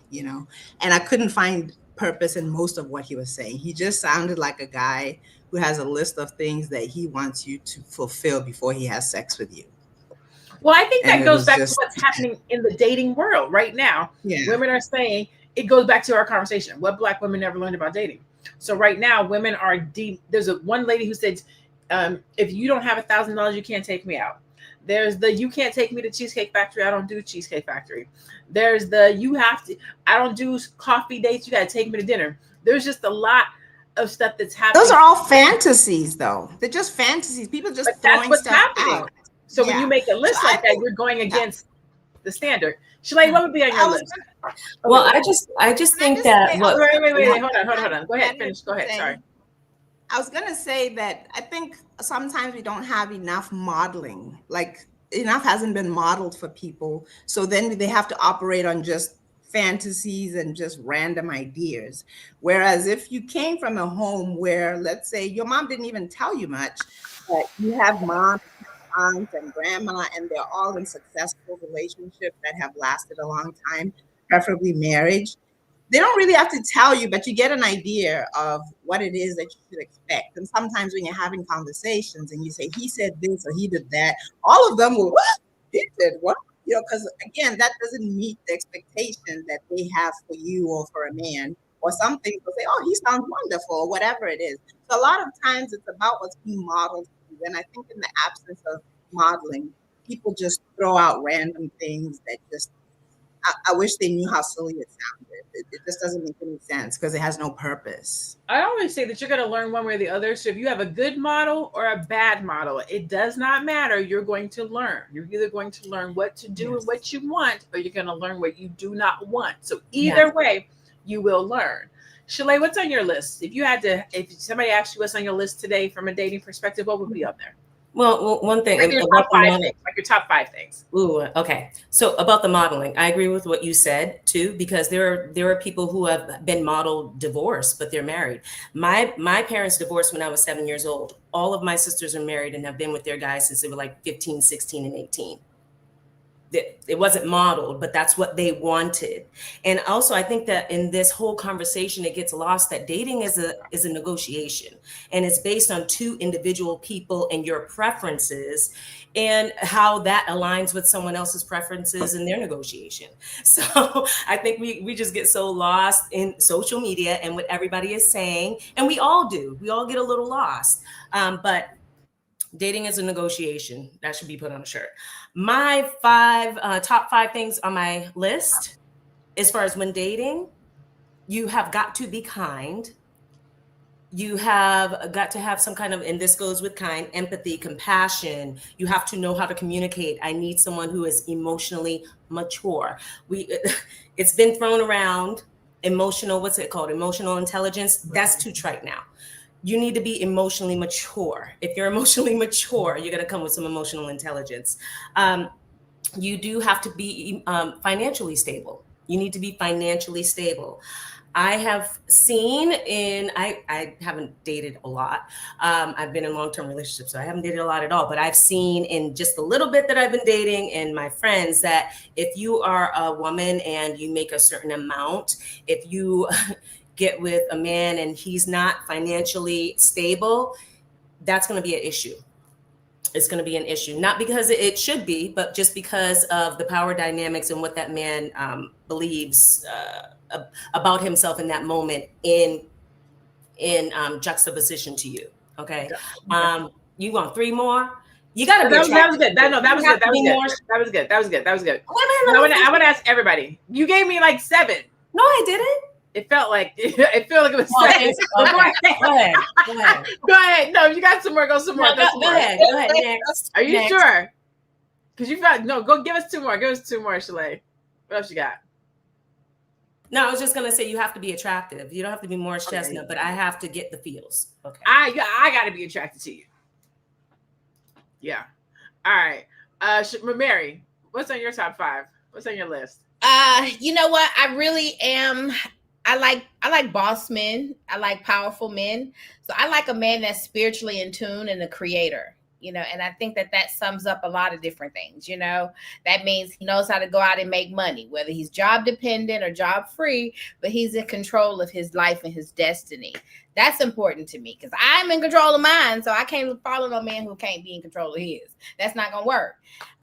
And I couldn't find purpose in most of what he was saying. He just sounded like a guy who has a list of things that he wants you to fulfill before he has sex with you. Well, I think that goes back to what's happening in the dating world right now. Yeah. Women are saying, it goes back to our conversation, what Black women never learned about dating. So right now, women are deep. There's one lady who said, if you don't have $1,000, you can't take me out. There's you can't take me to Cheesecake Factory. I don't do Cheesecake Factory. There's I don't do coffee dates. You got to take me to dinner. There's just a lot of stuff that's happening. Those are all fantasies, though. They're just fantasies. People just throwing stuff happening out. So when you make a list like that, you're going against the standard. Shalaye, what would be on your list? Well, I just think that. Wait. Hold on. Go ahead. Finish. Go ahead. Sorry. I was gonna say that I think sometimes we don't have enough modeling. Like enough hasn't been modeled for people. So then they have to operate on just fantasies and just random ideas. Whereas if you came from a home where, let's say, your mom didn't even tell you much, but you have mom, aunts, and grandma, and they're all in successful relationships that have lasted a long time, preferably marriage. They don't really have to tell you, but you get an idea of what it is that you should expect. And sometimes when you're having conversations and you say, he said this or he did that, all of them will, what? He said what? Because again, that doesn't meet the expectation that they have for you or for a man. Or some things will say, oh, he sounds wonderful, or whatever it is. So a lot of times it's about what's being modeled. And I think in the absence of modeling, people just throw out random things that just, I wish they knew how silly it sounded. It just doesn't make any sense because it has no purpose. I always say that you're going to learn one way or the other. So if you have a good model or a bad model, it does not matter. You're going to learn. You're either going to learn what to do and what you want, or you're going to learn what you do not want. So either way, you will learn. Shalaye, what's on your list? If somebody asked you what's on your list today from a dating perspective, what would be on there? Well, one thing Like your about top the five model. things. Like your top 5 things. Ooh, okay. So about the modeling, I agree with what you said too, because there are people who have been modeled divorced, but they're married. My parents divorced when I was 7 years old. All of my sisters are married and have been with their guys since they were like 15, 16, and 18. It wasn't modeled, but that's what they wanted. And also, I think that in this whole conversation, it gets lost that dating is a negotiation, and it's based on 2 individual people and your preferences and how that aligns with someone else's preferences in their negotiation. So I think we just get so lost in social media and what everybody is saying, and we all do. We all get a little lost. But dating is a negotiation. That should be put on a shirt. My top 5 things on my list, as far as when dating, you have got to be kind. You have got to have some kind of, and this goes with kind, empathy, compassion. You have to know how to communicate. I need someone who is emotionally mature. It's been thrown around, what's it called? Emotional intelligence. That's too trite now. You need to be emotionally mature. If you're emotionally mature, you're going to come with some emotional intelligence. You do have to be financially stable. You need to be financially stable. I have seen I haven't dated a lot. I've been in long-term relationships, so I haven't dated a lot at all. But I've seen in just a little bit that I've been dating and my friends that if you are a woman and you make a certain amount, if you get with a man and he's not financially stable, that's going to be an issue. It's going to be an issue, not because it should be, but just because of the power dynamics and what that man believes about himself in that moment in juxtaposition to you. Okay. You want 3 more? You got to be that was good. That was good. That was good. I want to ask everybody. You gave me like 7. No, I didn't. It felt like it was 7. Okay. Go ahead. No, if you got some more, go some more. Go ahead. Next. Are you sure? Because you got go. Give us 2 more. Give us 2 more, Shalaye. What else you got? No, I was just gonna say you have to be attractive. You don't have to be Morris Chestnut, but I have to get the feels. Okay. I got to be attracted to you. Yeah. All right. Marye, what's on your top 5? What's on your list? You know what? I really am. I like boss men. I like powerful men. So I like a man that's spiritually in tune and a creator, and I think that sums up a lot of different things. That means he knows how to go out and make money, whether he's job dependent or job free, but he's in control of his life and his destiny. That's important to me because I'm in control of mine. So I can't follow no man who can't be in control of his. That's not going to work.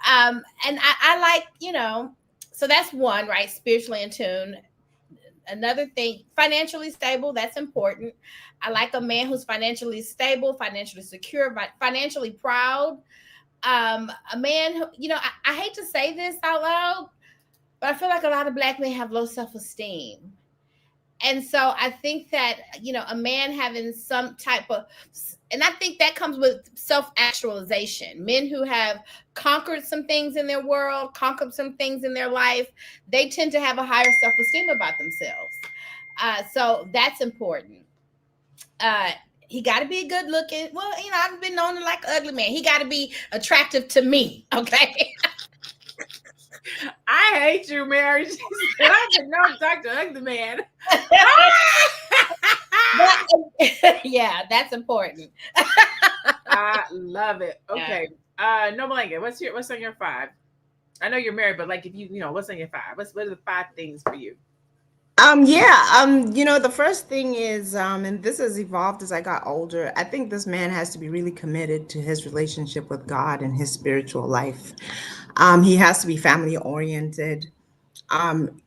And I like, so that's one, right? Spiritually in tune. Another thing, financially stable. That's important. I like a man who's financially stable, financially secure, financially proud. A man who, I hate to say this out loud, but I feel like a lot of Black men have low self-esteem. And so I think that, a man having some type of, and I think that comes with self-actualization. Men who have conquered some things in their world, conquered some things in their life, they tend to have a higher self-esteem about themselves. So that's important. He got to be good looking. Well, I've been known to like an ugly man. He got to be attractive to me. Okay. I hate you, Marye. I didn't know to talk to ugly man. Yeah, that's important. I love it. Okay. Nomalanga, what's on your 5? I know you're married, but like if what's on your 5? What are the 5 things for you? The first thing is, and this has evolved as I got older, I think this man has to be really committed to his relationship with God and his spiritual life. He has to be family oriented.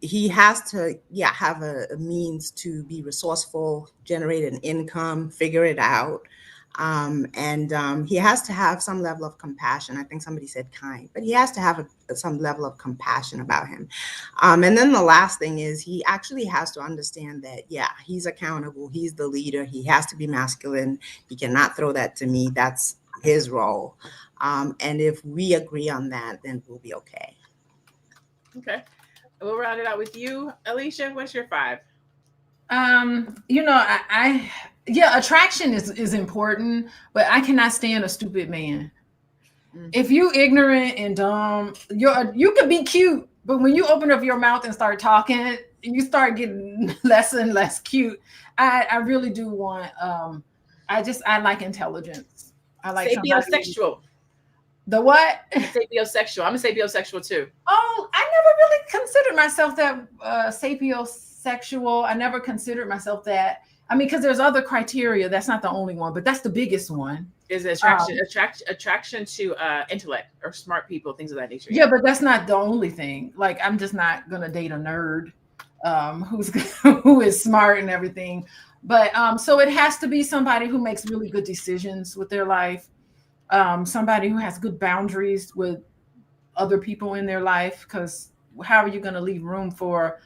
He has to, have a means to be resourceful, generate an income, figure it out. And he has to have some level of compassion. I think somebody said kind, but he has to have some level of compassion about him. And then the last thing is he actually has to understand that, he's accountable. He's the leader. He has to be masculine. He cannot throw that to me. That's his role. And if we agree on that, then we'll be okay. Okay. We'll round it out with you. Alicia, what's your 5? Attraction is important, but I cannot stand a stupid man. If you ignorant and dumb, you could be cute, but when you open up your mouth and start talking, you start getting less and less cute. I really do want I like intelligence. I like sapiosexual. The what? Sapiosexual. I'm a sapiosexual too. Oh, I never really considered myself that sapiosexual. I never considered myself that. I mean, because there's other criteria. That's not the only one, but that's the biggest one. Is attraction to intellect or smart people, things of that nature. Yeah, but that's not the only thing. Like, I'm just not gonna date a nerd who is smart and everything. But so it has to be somebody who makes really good decisions with their life, somebody who has good boundaries with other people in their life. Because how are you going to leave room for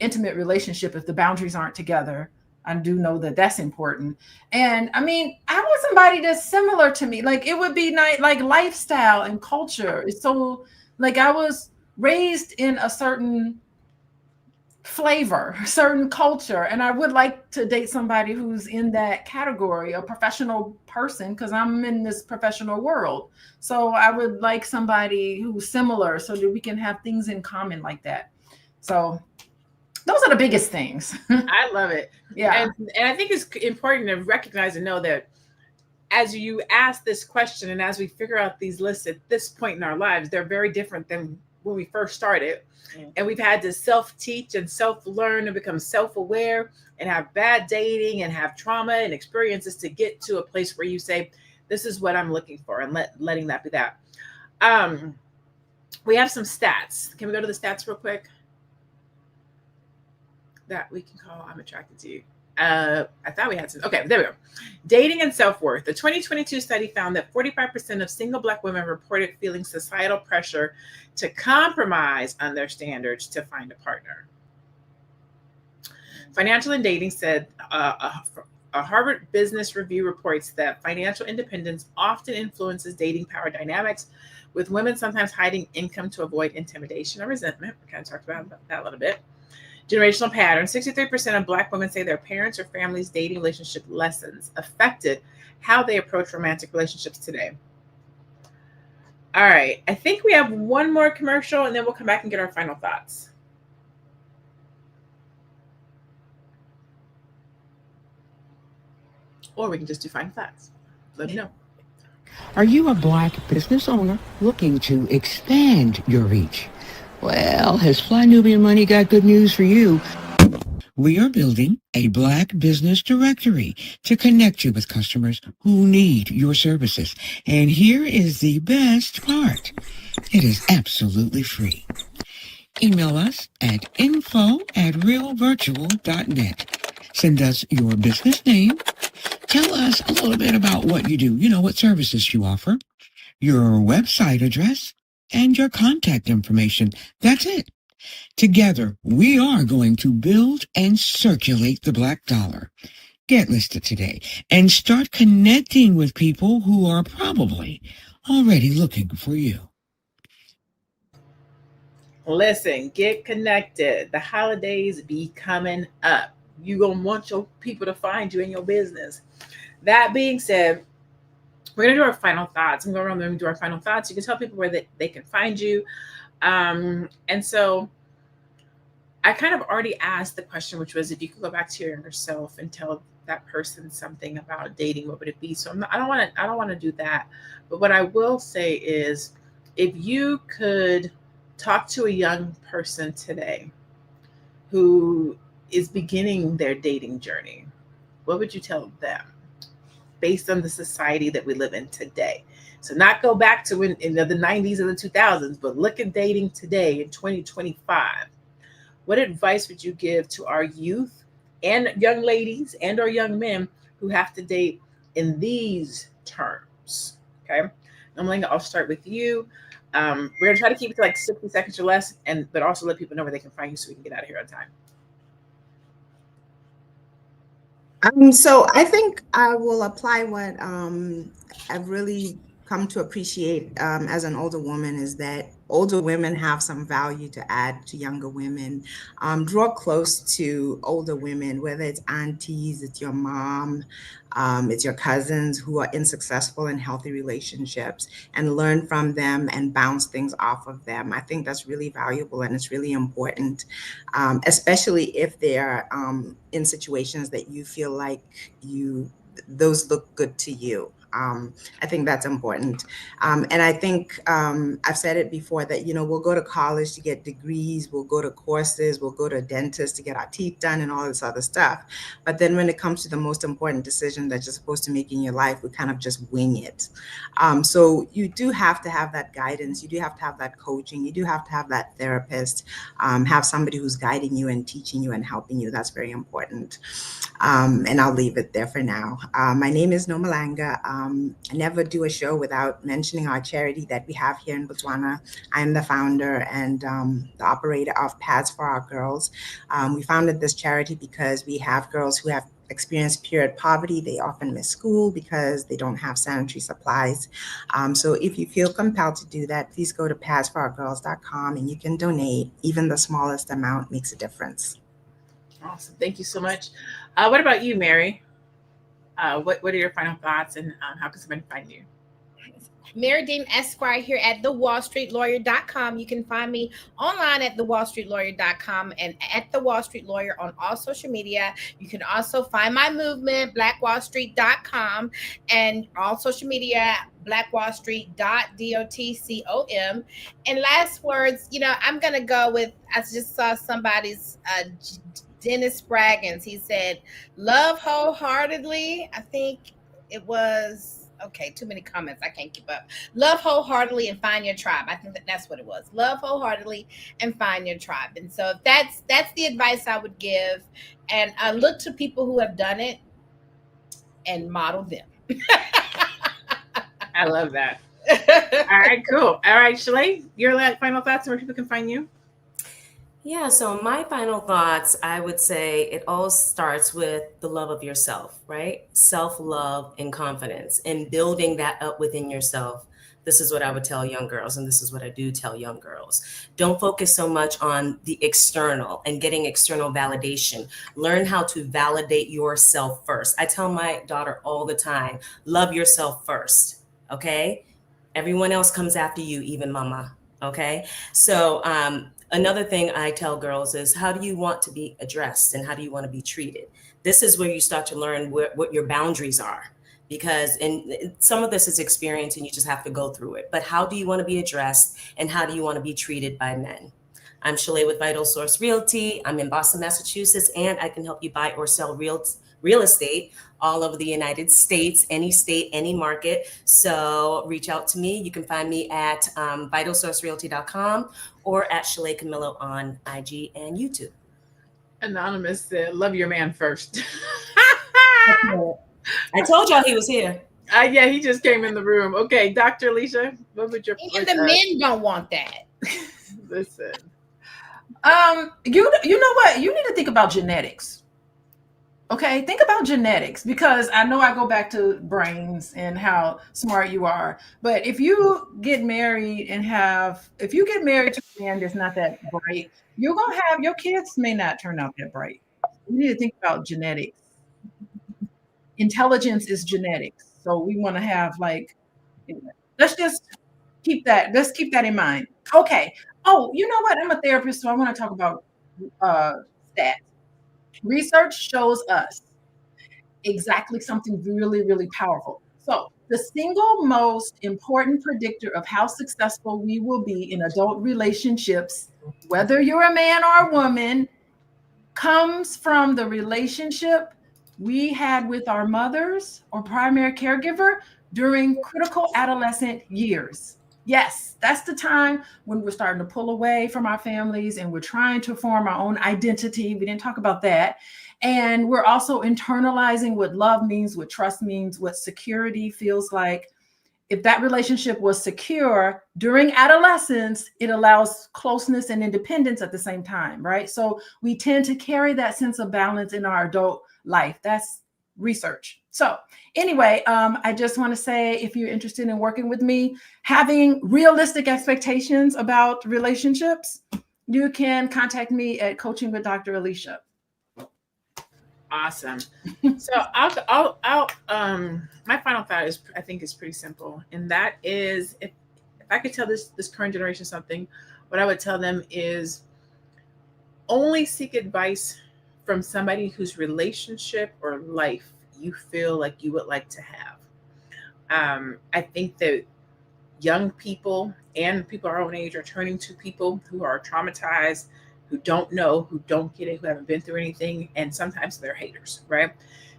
intimate relationship if the boundaries aren't together? I do know that that's important. And I mean, I want somebody that's similar to me. Like, it would be nice, like lifestyle and culture. It's so, like, I was raised in a certain flavor, certain culture, and I would like to date somebody who's in that category, a professional person, because I'm in this professional world. So I would like somebody who's similar so that we can have things in common like that. So those are the biggest things. I love it. Yeah. And I think it's important to recognize and know that as you ask this question and as we figure out these lists at this point in our lives, they're very different than when we first started. And we've had to self-teach and self-learn and become self-aware and have bad dating and have trauma and experiences to get to a place where you say, this is what I'm looking for, and letting that be that. We have some stats. Can we go to the stats real quick? That we can call I'm attracted to you. I thought we had some. Okay, there we go. Dating and self-worth. The 2022 study found that 45% of single Black women reported feeling societal pressure to compromise on their standards to find a partner. Financial and Dating said a Harvard Business Review reports that financial independence often influences dating power dynamics, with women sometimes hiding income to avoid intimidation or resentment. We kind of talked about that a little bit. Generational patterns. 63% of Black women say their parents or family's dating relationship lessons affected how they approach romantic relationships today. All right. I think we have one more commercial and then we'll come back and get our final thoughts. Or we can just do final thoughts. Let me know. Are you a Black business owner looking to expand your reach? Well, has Fly Nubian Money got good news for you? We are building a Black business directory to connect you with customers who need your services. And here is the best part. It is absolutely free. Email us at info@realvirtual.net. Send us your business name. Tell us a little bit about what you do, what services you offer, your website address, and your contact information. That's it. Together, we are going to build and circulate the Black dollar. Get listed today and start connecting with people who are probably already looking for you. Listen, get connected. The holidays be coming up. You're going to want your people to find you in your business. That being said, we're going to do our final thoughts. I'm going around and do our final thoughts. You can tell people where they can find you. And so I kind of already asked the question, which was if you could go back to your younger self and tell that person something about dating, what would it be? So I don't want to do that. But what I will say is if you could talk to a young person today who is beginning their dating journey, what would you tell them based on the society that we live in today? So not go back to in the 90s or the 2000s, but look at dating today in 2025. What advice would you give to our youth and young ladies and our young men who have to date in these terms? Okay. Nomalanga, I'll start with you. We're going to try to keep it to like 60 seconds or less, but also let people know where they can find you so we can get out of here on time. So I think I will apply what I've really come to appreciate as an older woman is that older women have some value to add to younger women. Draw close to older women, whether it's aunties, it's your mom, it's your cousins who are in successful and healthy relationships, and learn from them and bounce things off of them. I think that's really valuable and it's really important, especially if they're in situations that you feel like those look good to you. I think that's important. And I think I've said it before that, we'll go to college to get degrees, we'll go to courses, we'll go to a dentist to get our teeth done and all this other stuff. But then when it comes to the most important decision that you're supposed to make in your life, we kind of just wing it. So you do have to have that guidance. You do have to have that coaching. You do have to have that therapist, have somebody who's guiding you and teaching you and helping you. That's very important. And I'll leave it there for now. My name is Nomalanga. I never do a show without mentioning our charity that we have here in Botswana. I'm the founder and the operator of Pads for Our Girls. We founded this charity because we have girls who have experienced period poverty. They often miss school because they don't have sanitary supplies. So if you feel compelled to do that, please go to padsforourgirls.com and you can donate. Even the smallest amount makes a difference. Awesome. Thank you so much. What about you, Marye? What are your final thoughts and how can somebody find you? Marye Dean Esquire here at thewallstreetlawyer.com. You can find me online at thewallstreetlawyer.com and at The Wall Street Lawyer on all social media. You can also find my movement, blackwallstreet.com, and all social media, blackwallstreet.dotcom. And last words, I'm going to go with, I just saw somebody's Dennis Spraggins. He said, love wholeheartedly. I think it was, okay, too many comments. I can't keep up. Love wholeheartedly and find your tribe. I think that's what it was. Love wholeheartedly and find your tribe. And so that's the advice I would give. And I look to people who have done it and model them. I love that. All right, cool. All right, Shalaye, your final thoughts on where people can find you? Yeah, so my final thoughts, I would say it all starts with the love of yourself, right? Self-love and confidence and building that up within yourself. This is what I would tell young girls, and this is what I do tell young girls. Don't focus so much on the external and getting external validation. Learn how to validate yourself first. I tell my daughter all the time, love yourself first, okay? Everyone else comes after you, even mama, okay? So, another thing I tell girls is, how do you want to be addressed and how do you want to be treated? This is where you start to learn what your boundaries are, because some of this is experience and you just have to go through it. But how do you want to be addressed and how do you want to be treated by men? I'm Shalaye with Vital Source Realty. I'm in Boston, Massachusetts, and I can help you buy or sell real estate all over the United States, any state, any market. So reach out to me. You can find me at vitalsourcerealty.com or at Shalaye Camillo on IG and YouTube. Anonymous said, love your man first. I told y'all he was here. Yeah, he just came in the room. Okay, Dr. Alicia, what would your... Even the men don't want that. Listen. You know what? You need to think about genetics. Okay, think about genetics, because I know I go back to brains and how smart you are. But if you get married to a man that's not that bright, you're gonna have, your kids may not turn out that bright. You need to think about genetics. Intelligence is genetics. So we want to have, like, let's keep that in mind. Okay. Oh, you know what? I'm a therapist, so I want to talk about stats. Research shows us exactly something really, really powerful. So the single most important predictor of how successful we will be in adult relationships, whether you're a man or a woman, comes from the relationship we had with our mothers or primary caregiver during critical adolescent years. Yes, that's the time when we're starting to pull away from our families and we're trying to form our own identity. We didn't talk about that. And we're also internalizing what love means, what trust means, what security feels like. If that relationship was secure during adolescence, it allows closeness and independence at the same time, right? So we tend to carry that sense of balance in our adult life. That's research. So anyway, I just want to say, if you're interested in working with me, having realistic expectations about relationships, you can contact me at Coaching with Dr. Alicia. Awesome. So my final thought is, I think, is pretty simple. And that is, if I could tell this current generation something, what I would tell them is only seek advice from somebody whose relationship or life you feel like you would like to have. I think that young people and people our own age are turning to people who are traumatized, who don't know, who don't get it, who haven't been through anything, and sometimes they're haters, right?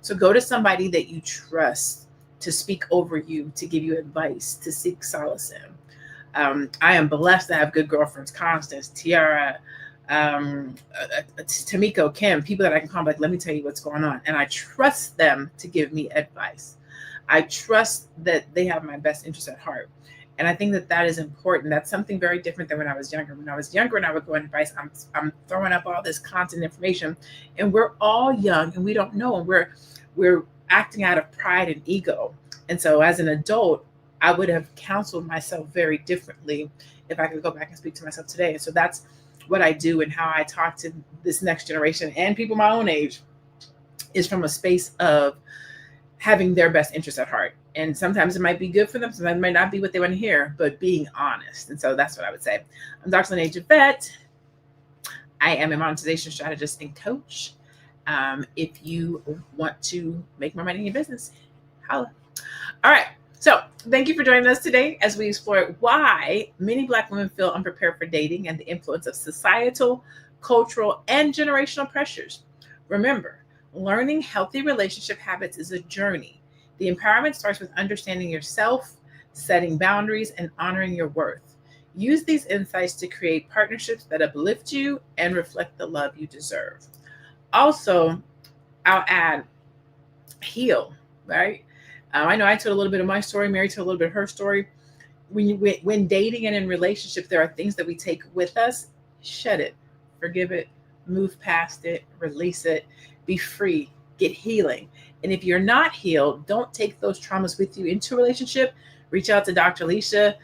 So go to somebody that you trust to speak over you, to give you advice, to seek solace in. I am blessed to have good girlfriends, Constance, Tiara, Tamiko, Kim, people that I can call, like, let me tell you what's going on. And I trust them to give me advice. I trust that they have my best interest at heart. And I think that that is important. That's something very different than when I was younger. When I was younger and I would go on advice, I'm throwing up all this content information, and we're all young and we don't know, and we're acting out of pride and ego. And so as an adult, I would have counseled myself very differently if I could go back and speak to myself today. And so that's what I do, and how I talk to this next generation and people my own age is from a space of having their best interest at heart. And sometimes it might be good for them, sometimes it might not be what they want to hear, but being honest. And so that's what I would say. I'm Dr. LaNée Javette. I am a monetization strategist and coach. If you want to make more money in your business, holla. All right. So thank you for joining us today as we explore why many Black women feel unprepared for dating and the influence of societal, cultural, and generational pressures. Remember, learning healthy relationship habits is a journey. The empowerment starts with understanding yourself, setting boundaries, and honoring your worth. Use these insights to create partnerships that uplift you and reflect the love you deserve. Also, I'll add, heal, right? I know I told a little bit of my story. Mary told a little bit of her story. When dating and in relationships, there are things that we take with us. Shed it, forgive it, move past it, release it, be free, get healing. And if you're not healed, don't take those traumas with you into a relationship. Reach out to Dr. Alicia,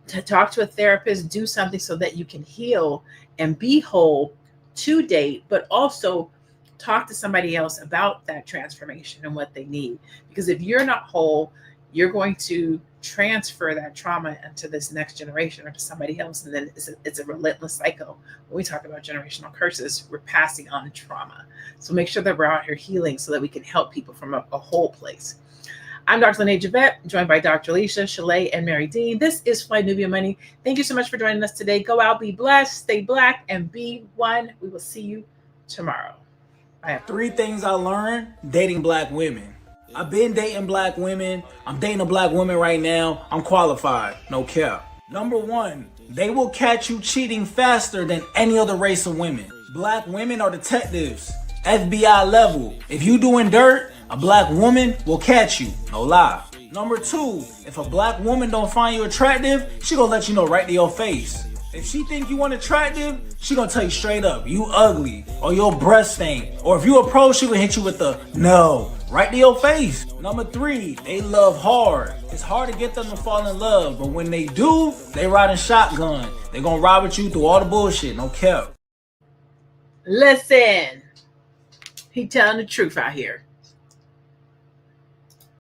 to talk to a therapist, do something so that you can heal and be whole to date, but also talk to somebody else about that transformation and what they need. Because if you're not whole, you're going to transfer that trauma into this next generation or to somebody else. And then it's a relentless cycle. When we talk about generational curses, we're passing on trauma. So make sure that we're out here healing so that we can help people from a whole place. I'm Dr. LaNée Javette, joined by Dr. Alicia, Shalaye, and Marye Dean. This is Fly Nubian Money. Thank you so much for joining us today. Go out, be blessed, stay Black, and be one. We will see you tomorrow. I have 3 things I learned dating Black women. I've been dating Black women. I'm dating a Black woman right now. I'm qualified. No cap. Number 1, they will catch you cheating faster than any other race of women. Black women are detectives, FBI level. If you doing dirt, a Black woman will catch you. No lie. Number 2, if a Black woman don't find you attractive, she gonna let you know right to your face. If she think you unattractive, she gonna tell you straight up, you ugly, or your breast stink. Or if you approach, she gonna hit you with the no, right to your face. Number 3, they love hard. It's hard to get them to fall in love, but when they do, they riding shotgun. They gonna ride with you through all the bullshit, no cap. Listen, he telling the truth out here.